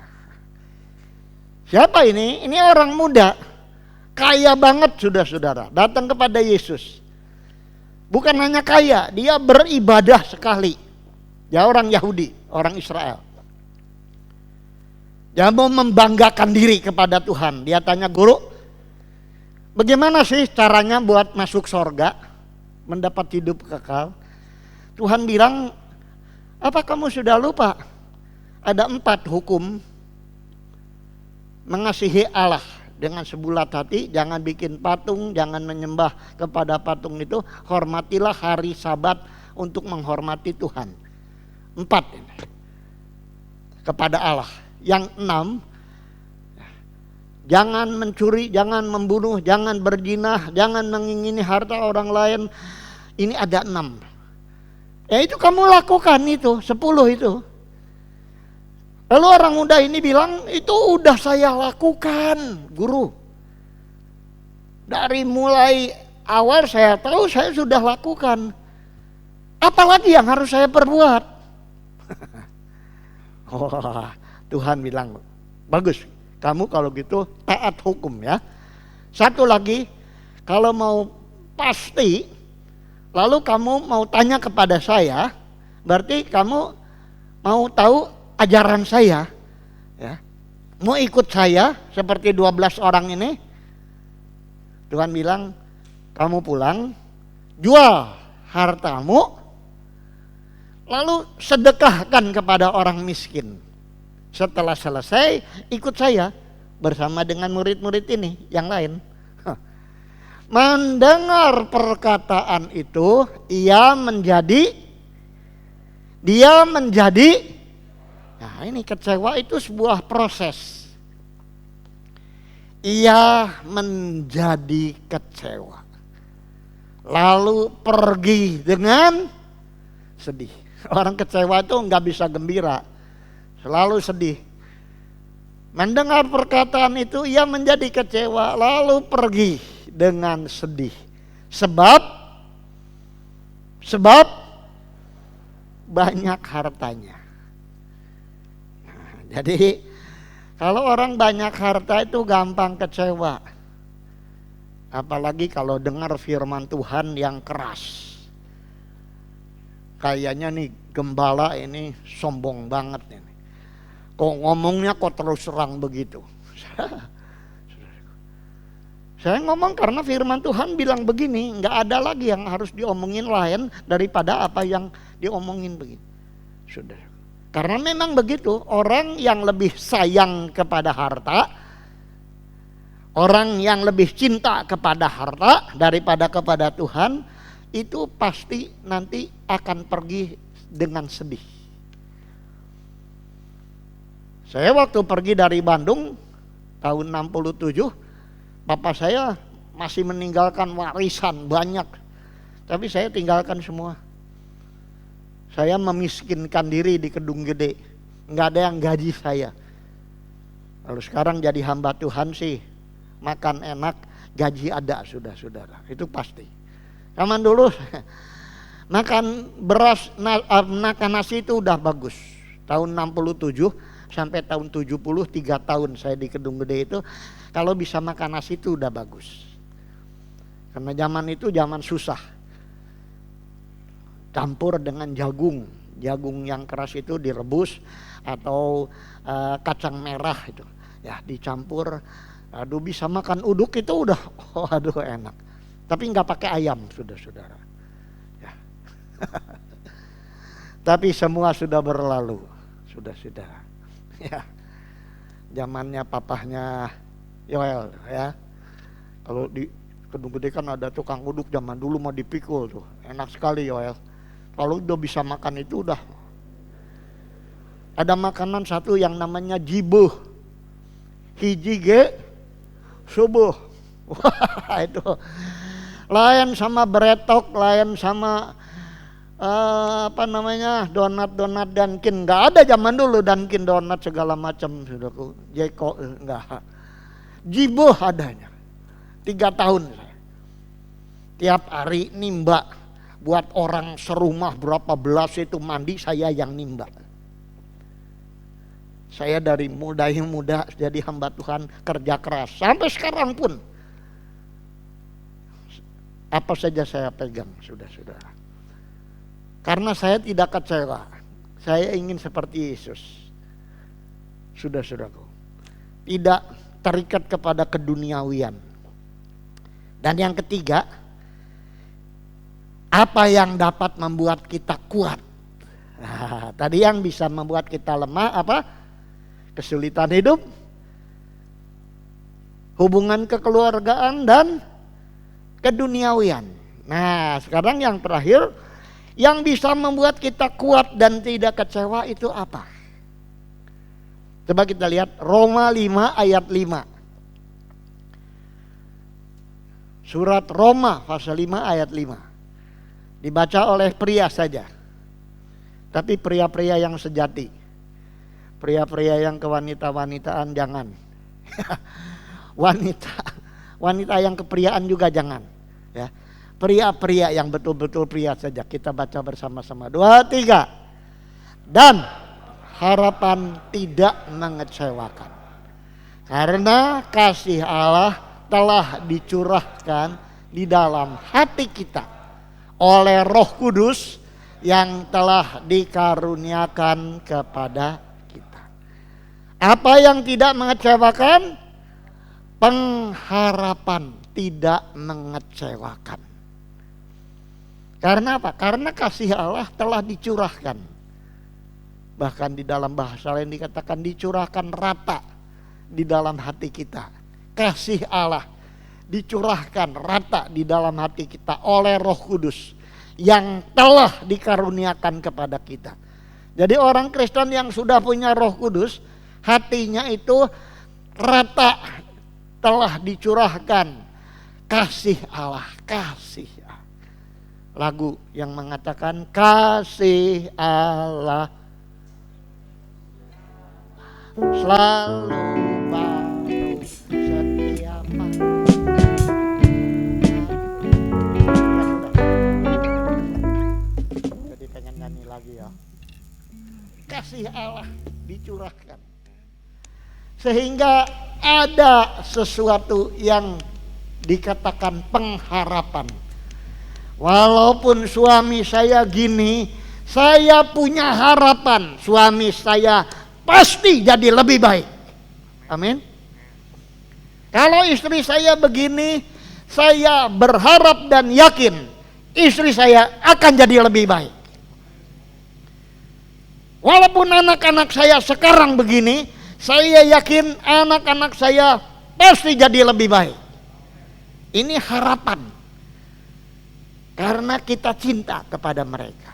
Siapa ini? Ini orang muda, kaya banget, saudara-saudara, datang kepada Yesus. Bukan hanya kaya, dia beribadah sekali. Dia orang Yahudi, orang Israel. Dia mau membanggakan diri kepada Tuhan. Dia tanya, guru, bagaimana sih caranya buat masuk surga, mendapat hidup kekal? Tuhan bilang, apa kamu sudah lupa? Ada 4 hukum. Mengasihi Allah dengan sebulat hati, jangan bikin patung, jangan menyembah kepada patung itu, hormatilah hari Sabat untuk menghormati Tuhan. 4 ini kepada Allah. Yang 6, jangan mencuri, jangan membunuh, jangan berzina, jangan mengingini harta orang lain. Ini ada 6. Ya itu kamu lakukan itu, 10 itu. Lalu orang muda ini bilang, itu udah saya lakukan, guru. Dari mulai awal saya tahu saya sudah lakukan. Apalagi yang harus saya perbuat? Oh, Tuhan bilang, bagus, kamu kalau gitu taat hukum ya. Satu lagi, kalau mau pasti, lalu kamu mau tanya kepada saya, berarti kamu mau tahu ajaran saya, ya. Mau ikut saya seperti 12 orang ini. Tuhan bilang, kamu pulang, jual hartamu, lalu sedekahkan kepada orang miskin. Setelah selesai, ikut saya bersama dengan murid-murid ini yang lain. Mendengar perkataan itu, dia menjadi. Nah ini kecewa itu sebuah proses. Ia menjadi kecewa, lalu pergi dengan sedih. Orang kecewa itu nggak bisa gembira, selalu sedih. Mendengar perkataan itu, ia menjadi kecewa, lalu pergi dengan sedih. Sebab banyak hartanya. Jadi kalau orang banyak harta itu gampang kecewa. Apalagi kalau dengar firman Tuhan yang keras. Kayaknya nih gembala ini sombong banget ini. Kok ngomongnya kok terus serang begitu? Saya ngomong karena firman Tuhan bilang begini, nggak ada lagi yang harus diomongin lain daripada apa yang diomongin begini. Sudah. Karena memang begitu, orang yang lebih sayang kepada harta, orang yang lebih cinta kepada harta daripada kepada Tuhan, itu pasti nanti akan pergi dengan sedih. Saya waktu pergi dari Bandung tahun 67, Bapak saya masih meninggalkan warisan banyak, tapi saya tinggalkan semua. Saya memiskinkan diri di Kedung Gede, nggak ada yang gaji saya. Lalu sekarang jadi hamba Tuhan sih, makan enak, gaji ada sudah saudara, itu pasti. Zaman dulu makan beras, makan nasi itu udah bagus. Tahun 67 sampai tahun 70, 3 tahun saya di Kedung Gede itu, kalau bisa makan nasi itu udah bagus. Karena zaman itu zaman susah. Campur dengan jagung. Jagung yang keras itu direbus atau kacang merah itu. Ya, dicampur. Aduh, bisa makan uduk itu udah aduh enak. Tapi nggak pakai ayam, saudara-saudara. Ya. Tapi semua sudah berlalu, saudara-saudara. Ya. Zamannya papahnya Yoel ya. Kalau di Kedung Gede kan ada tukang uduk zaman dulu mau dipikul tuh. Enak sekali Yoel. Kalau udah bisa makan itu udah. Ada makanan satu yang namanya jibuh. Hiji ge subuh. Wah itu. Lain sama beretok, lain sama donat Dunkin. Nggak ada zaman dulu Dunkin donat segala macam saudaraku. Jeko enggak. Jibuh adanya. 3 tahun saya. Tiap hari nimba. Buat orang serumah berapa belas itu mandi, saya yang nimba. Saya dari muda jadi hamba Tuhan, kerja keras. Sampai sekarang pun. Apa saja saya pegang, saudara-saudara. Karena saya tidak kecewa. Saya ingin seperti Yesus. Saudara-saudaraku. Tidak terikat kepada keduniawian. Dan yang ketiga, apa yang dapat membuat kita kuat? Nah, tadi yang bisa membuat kita lemah apa? Kesulitan hidup, hubungan kekeluargaan dan keduniawian. Nah, sekarang yang terakhir, yang bisa membuat kita kuat dan tidak kecewa itu apa? Coba kita lihat Roma 5 ayat 5. Surat Roma pasal 5 ayat 5. Dibaca oleh pria saja. Tapi pria-pria yang sejati. Pria-pria yang kewanita-wanitaan jangan. Wanita yang kepriaan juga jangan. Ya. Pria-pria yang betul-betul pria saja. Kita baca bersama-sama. 2, 3. Dan harapan tidak mengecewakan. Karena kasih Allah telah dicurahkan di dalam hati kita oleh Roh Kudus yang telah dikaruniakan kepada kita. Apa yang tidak mengecewakan? Pengharapan tidak mengecewakan. Karena apa? Karena kasih Allah telah dicurahkan. Bahkan di dalam bahasa lain dikatakan dicurahkan rata di dalam hati kita. Kasih Allah dicurahkan rata di dalam hati kita oleh Roh Kudus yang telah dikaruniakan kepada kita. Jadi orang Kristen yang sudah punya Roh Kudus, hatinya itu rata telah dicurahkan kasih Allah, kasih Allah. Lagu yang mengatakan kasih Allah selalu baru setiap hari. Jadi pengen nyanyi lagi ya. Kasih Allah dicurahkan sehingga ada sesuatu yang dikatakan pengharapan. Walaupun suami saya gini, saya punya harapan suami saya pasti jadi lebih baik. Amin. Kalau istri saya begini, saya berharap dan yakin istri saya akan jadi lebih baik. Walaupun anak-anak saya sekarang begini, saya yakin anak-anak saya pasti jadi lebih baik. Ini harapan. Karena kita cinta kepada mereka.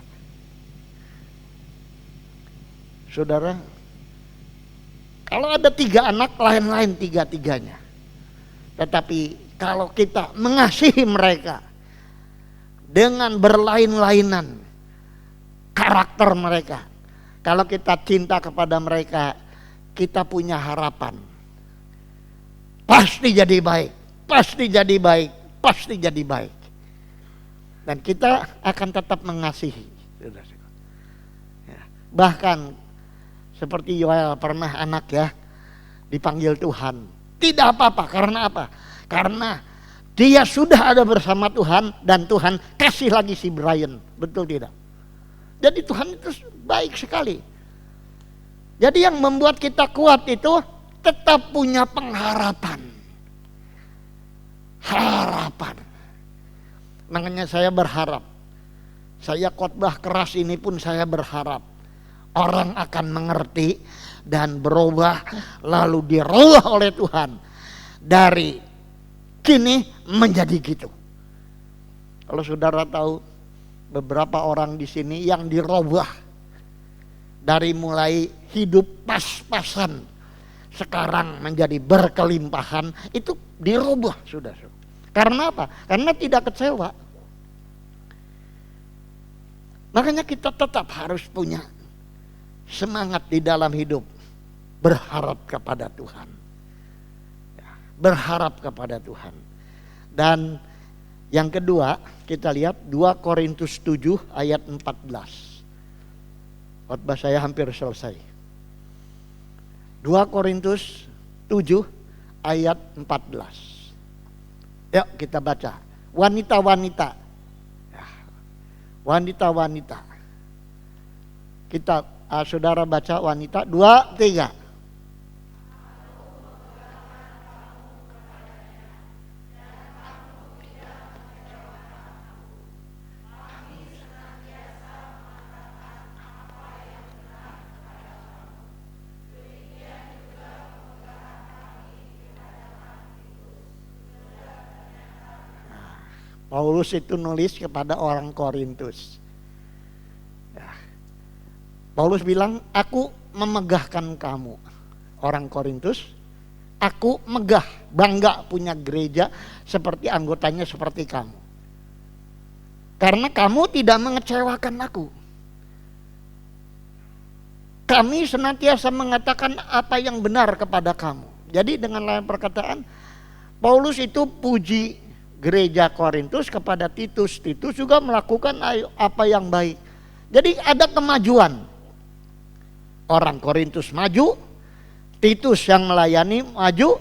Saudara, kalau ada 3 anak, lain-lain 3-tiganya. Tetapi kalau kita mengasihi mereka dengan berlain-lainan karakter mereka, kalau kita cinta kepada mereka, kita punya harapan. Pasti jadi baik, pasti jadi baik, pasti jadi baik. Dan kita akan tetap mengasihi. Bahkan seperti Yoel pernah anak ya dipanggil Tuhan. Tidak apa-apa, karena apa? Karena dia sudah ada bersama Tuhan dan Tuhan kasih lagi si Brian. Betul tidak? Jadi Tuhan itu baik sekali. Jadi yang membuat kita kuat itu tetap punya pengharapan. Harapan. Makanya saya berharap. Saya khotbah keras ini pun saya berharap orang akan mengerti dan berubah, lalu dirubah oleh Tuhan dari kini menjadi gitu. Kalau saudara tahu beberapa orang di sini yang dirubah dari mulai hidup pas-pasan sekarang menjadi berkelimpahan, itu dirubah sudah. Karena apa? Karena tidak kecewa. Makanya kita tetap harus punya semangat di dalam hidup, berharap kepada Tuhan. Berharap kepada Tuhan. Dan yang kedua, kita lihat 2 Korintus 7 ayat 14. Khotbah saya hampir selesai. 2 Korintus 7 ayat 14. Yuk kita baca. Wanita-wanita. Wanita-wanita. Kita saudara baca wanita 2, 3. Paulus itu nulis kepada orang Korintus. Ya. Paulus bilang, aku memegahkan kamu. Orang Korintus, aku megah, bangga punya gereja seperti anggotanya seperti kamu. Karena kamu tidak mengecewakan aku. Kami senantiasa mengatakan apa yang benar kepada kamu. Jadi dengan lain perkataan, Paulus itu puji gereja Korintus kepada Titus. Titus juga melakukan apa yang baik. Jadi ada kemajuan. Orang Korintus maju, Titus yang melayani maju,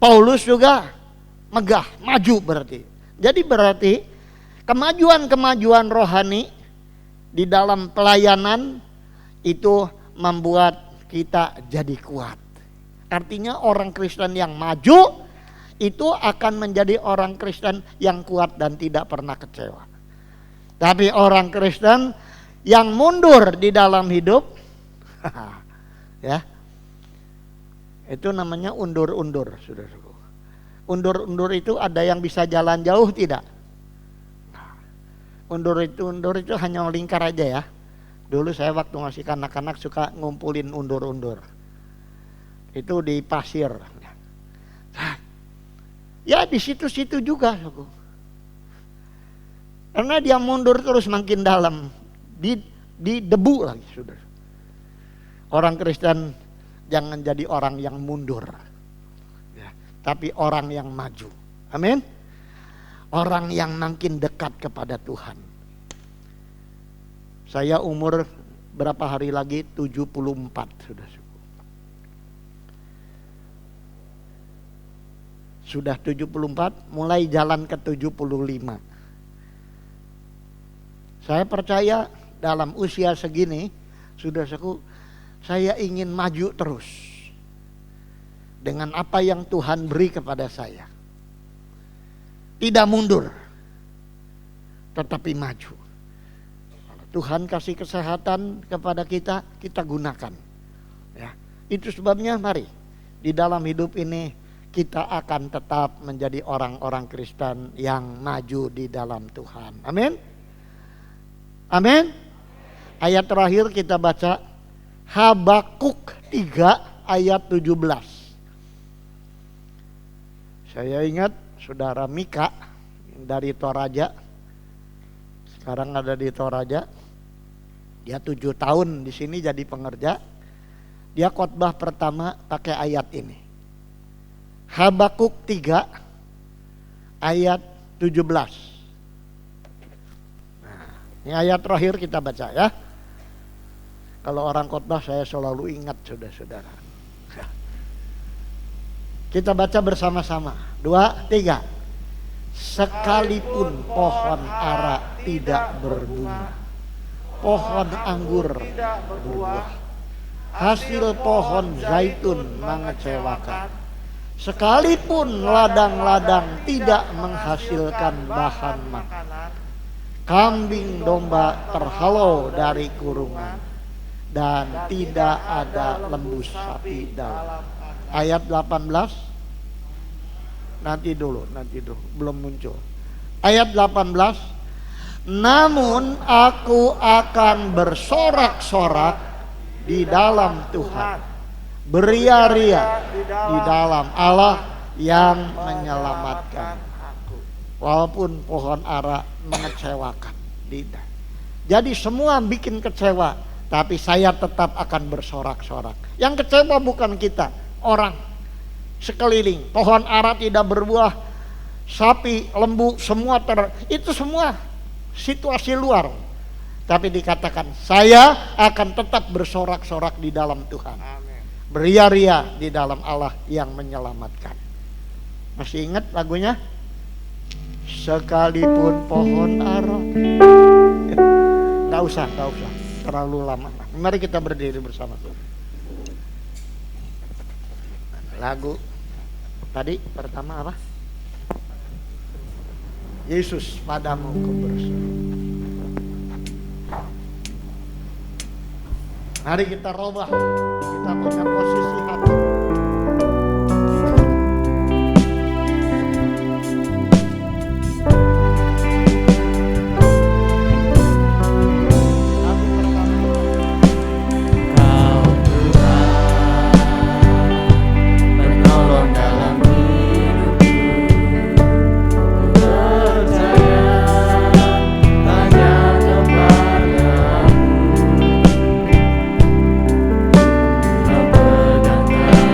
Paulus juga megah, maju berarti. Jadi berarti kemajuan-kemajuan rohani di dalam pelayanan itu membuat kita jadi kuat. Artinya orang Kristen yang maju itu akan menjadi orang Kristen yang kuat dan tidak pernah kecewa. Tapi orang Kristen yang mundur di dalam hidup, ya, itu namanya undur-undur, saudaraku. Undur-undur itu ada yang bisa jalan jauh tidak? Undur itu hanya lingkar aja ya. Dulu saya waktu masih kanak-kanak suka ngumpulin undur-undur. Itu di pasir. Ya di situ-situ juga. Karena dia mundur terus makin dalam. Di debu lagi sudah. Orang Kristen jangan jadi orang yang mundur. Ya, tapi orang yang maju. Amin. Orang yang makin dekat kepada Tuhan. Saya umur berapa hari lagi? 74 sudah. Sudah 74, mulai jalan ke 75. Saya percaya dalam usia segini, saudaraku, Saya ingin maju terus dengan apa yang Tuhan beri kepada saya. Tidak mundur, tetapi maju. Tuhan kasih kesehatan kepada kita, kita gunakan. Ya, itu sebabnya mari di dalam hidup ini kita akan tetap menjadi orang-orang Kristen yang maju di dalam Tuhan. Amin. Amin. Ayat terakhir kita baca Habakuk 3 ayat 17. Saya ingat saudara Mika dari Toraja, sekarang ada di Toraja. Dia 7 tahun di sini jadi pengerja. Dia khotbah pertama pakai ayat ini. Habakuk 3 ayat 17. Nah, ini ayat terakhir kita baca ya. Kalau orang khotbah saya selalu ingat saudara-saudara. Kita baca bersama-sama. 2, 3. Sekalipun pohon ara tidak berbunga, pohon anggur tidak berbuah, hasil pohon zaitun mengecewakan, sekalipun ladang-ladang tidak menghasilkan bahan makanan, kambing domba terhalau dari kurungan, dan tidak ada lembu sapi dalam. Ayat 18. Nanti dulu, belum muncul. Ayat 18. Namun aku akan bersorak-sorak di dalam Tuhan, beria-ria di dalam Allah yang menyelamatkan aku. Walaupun pohon ara mengecewakan. Jadi semua bikin kecewa, tapi saya tetap akan bersorak-sorak. Yang kecewa bukan kita, orang sekeliling. Pohon ara tidak berbuah, sapi, lembu, semua itu semua situasi luar. Tapi dikatakan saya akan tetap bersorak-sorak di dalam Tuhan. Beria-ria di dalam Allah yang menyelamatkan. Masih ingat lagunya? Sekalipun pohon ara. Nggak usah, terlalu lama. Mari kita berdiri bersama. Lagu tadi pertama apa? Yesus padamu ku berseru. Mari kita robah, kita punya posisi hati. Kau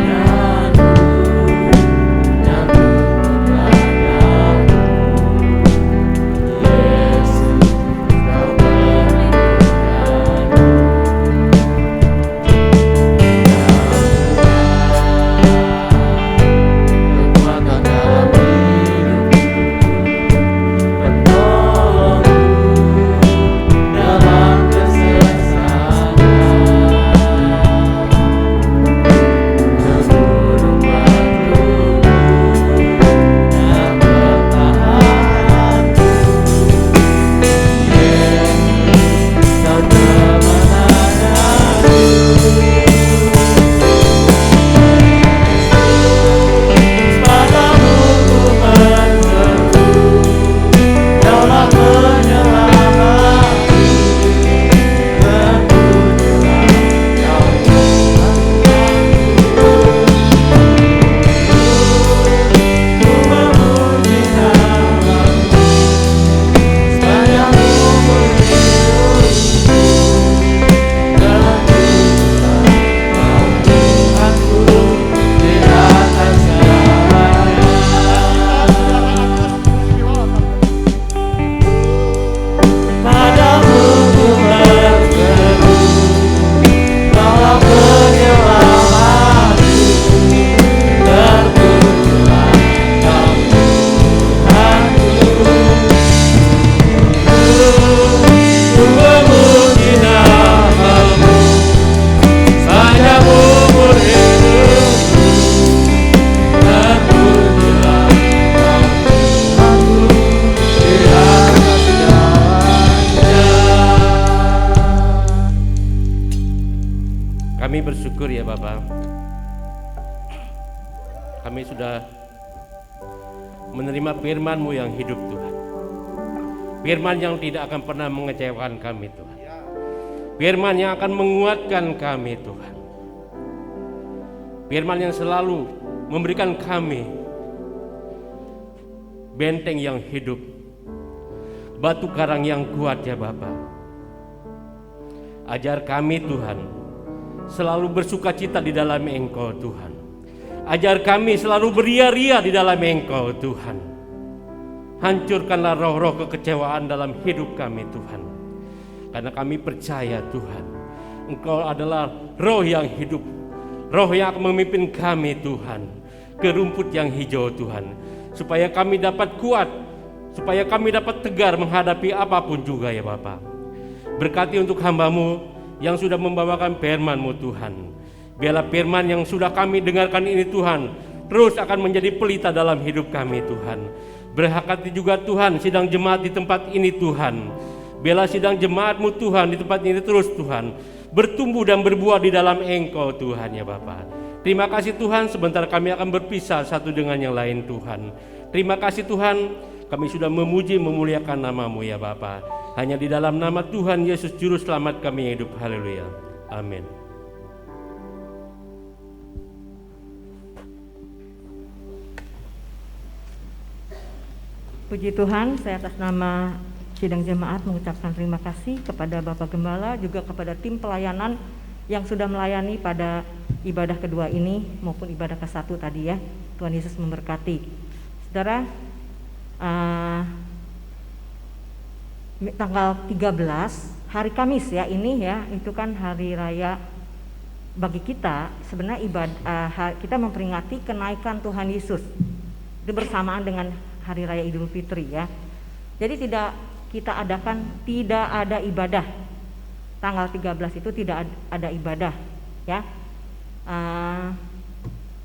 menerima firman-Mu yang hidup Tuhan. Firman yang tidak akan pernah mengecewakan kami Tuhan. Firman yang akan menguatkan kami Tuhan. Firman yang selalu memberikan kami benteng yang hidup, batu karang yang kuat ya Bapa. Ajar kami Tuhan selalu bersukacita di dalam Engkau Tuhan. Ajar kami selalu beria-ria di dalam Engkau Tuhan. Hancurkanlah roh-roh kekecewaan dalam hidup kami Tuhan. Karena kami percaya Tuhan, Engkau adalah roh yang hidup, roh yang akan memimpin kami Tuhan ke rumput yang hijau Tuhan, supaya kami dapat kuat, supaya kami dapat tegar menghadapi apapun juga ya Bapa. Berkati untuk hamba-Mu yang sudah membawakan firman-Mu Tuhan. Biarlah firman yang sudah kami dengarkan ini Tuhan terus akan menjadi pelita dalam hidup kami Tuhan. Berkati juga Tuhan sidang jemaat di tempat ini Tuhan. Biarlah sidang jemaat-Mu Tuhan di tempat ini terus Tuhan bertumbuh dan berbuah di dalam Engkau Tuhan ya Bapa. Terima kasih Tuhan, sebentar kami akan berpisah satu dengan yang lain Tuhan. Terima kasih Tuhan, kami sudah memuji memuliakan nama-Mu ya Bapa. Hanya di dalam nama Tuhan Yesus Juru Selamat kami hidup. Haleluya. Amin. Puji Tuhan, saya atas nama sidang jemaat mengucapkan terima kasih kepada Bapak Gembala, juga kepada tim pelayanan yang sudah melayani pada ibadah kedua ini maupun ibadah ke-1 tadi ya. Tuhan Yesus memberkati. Saudara, tanggal 13 hari Kamis ya ini ya, itu kan hari raya bagi kita. Sebenarnya kita memperingati kenaikan Tuhan Yesus. Itu bersamaan dengan hari raya Idul Fitri ya. Jadi tidak ada ibadah. Tanggal 13 itu tidak ada ibadah ya.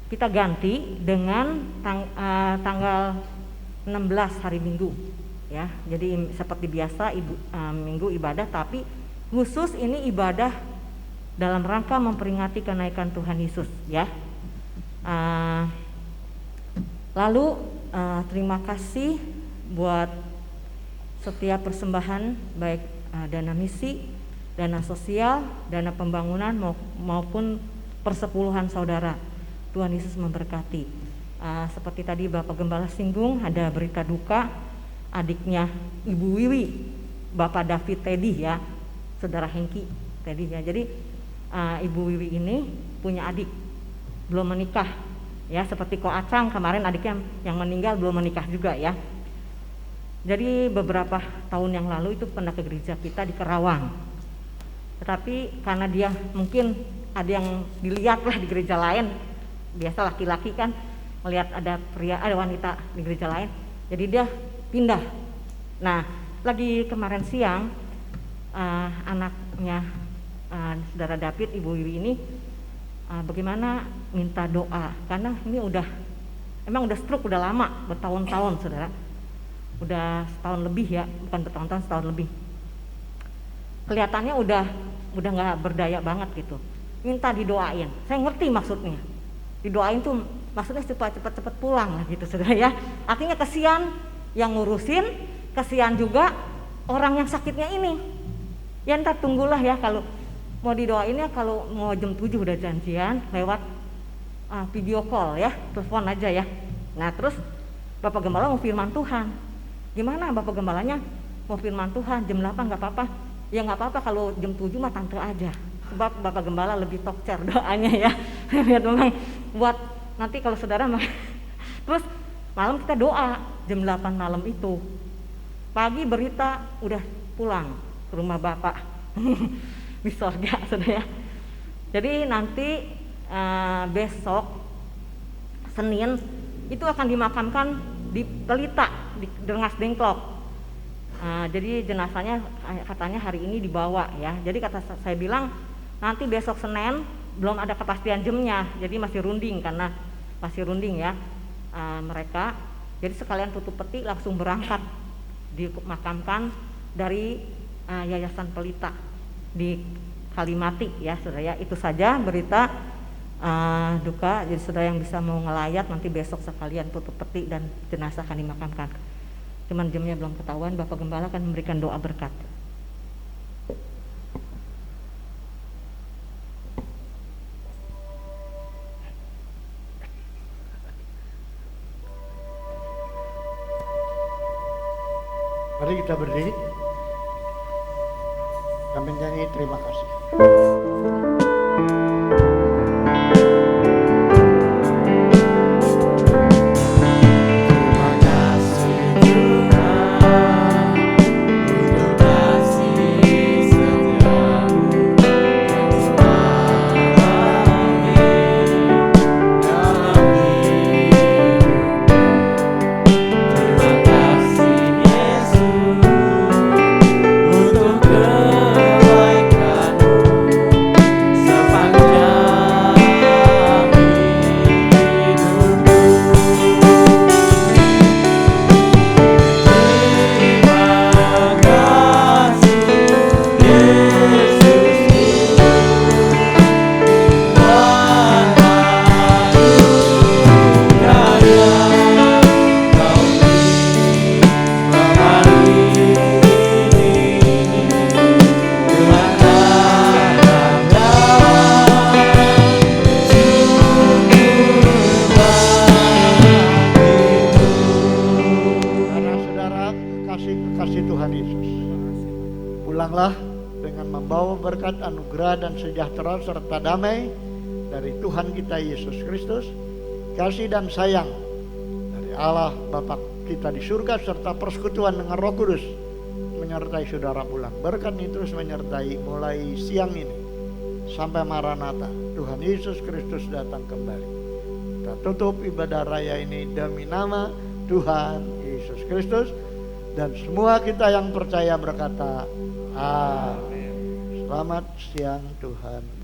Kita ganti dengan tanggal 16 hari Minggu ya. Jadi seperti biasa Minggu ibadah, tapi khusus ini ibadah dalam rangka memperingati kenaikan Tuhan Yesus ya. Lalu terima kasih buat setiap persembahan, baik dana misi, dana sosial, dana pembangunan maupun persepuluhan saudara. Tuhan Yesus memberkati. Seperti tadi Bapak Gembala singgung, ada berita duka adiknya Ibu Wiwi, Bapak David Teddy ya, Saudara Hengki Teddy ya. Jadi Ibu Wiwi ini punya adik belum menikah ya, seperti Ko Acang kemarin adiknya yang meninggal belum menikah juga ya. Jadi beberapa tahun yang lalu itu pernah ke gereja kita di Kerawang, tetapi karena dia mungkin ada yang dilihat lah di gereja lain, biasa laki-laki kan melihat ada wanita di gereja lain, jadi dia pindah. Nah lagi kemarin siang anaknya Saudara David, Ibu Wiwi ini bagaimana minta doa, karena ini emang udah stroke udah lama, bertahun-tahun saudara, udah setahun lebih ya, bukan bertahun-tahun, setahun lebih. Kelihatannya udah nggak berdaya banget gitu. Minta didoain, saya ngerti maksudnya. Didoain tuh maksudnya cepat pulang lah gitu saudara ya. Artinya kasihan yang ngurusin, kasihan juga orang yang sakitnya ini. Ya ntar tunggulah ya, kalau mau didoainnya kalau mau jam 7 udah janjian lewat video call ya, telepon aja ya. Nah terus Bapak Gembala mau firman Tuhan, gimana Bapak Gembalanya mau firman Tuhan jam 8 nggak apa-apa? Ya nggak apa-apa, kalau jam 7 mah tante aja, sebab Bapak Gembala lebih tokcer doanya ya. Lihat memang buat nanti kalau saudara terus malam kita doa jam 8 malam itu, pagi berita udah pulang ke rumah Bapak di sorga saudara. Jadi nanti besok Senin itu akan dimakamkan di Pelita di Rengas Dengklok. Jadi jenazahnya katanya hari ini dibawa ya. Jadi kata saya bilang nanti besok Senin belum ada kepastian jamnya, jadi masih runding, karena masih runding ya mereka. Jadi sekalian tutup peti langsung berangkat dimakamkan dari Yayasan Pelita di Kalimati ya saudara ya. Itu saja berita duka. Jadi saudara yang bisa mau ngelayat nanti besok sekalian tutup peti dan jenazah akan dimakamkan. Cuman jamnya belum ketahuan. Bapak Gembala akan memberikan doa berkat. Mari kita berdiri. Kami nyanyi terima kasih. Pulanglah dengan membawa berkat anugerah dan sejahtera serta damai dari Tuhan kita Yesus Kristus, kasih dan sayang dari Allah Bapa kita di surga serta persekutuan dengan Roh Kudus menyertai saudara pulang. Berkat ini terus menyertai mulai siang ini sampai Maranatha, Tuhan Yesus Kristus datang kembali. Kita tutup ibadah raya ini demi nama Tuhan Yesus Kristus, dan semua kita yang percaya berkata amin. Selamat siang, Tuhan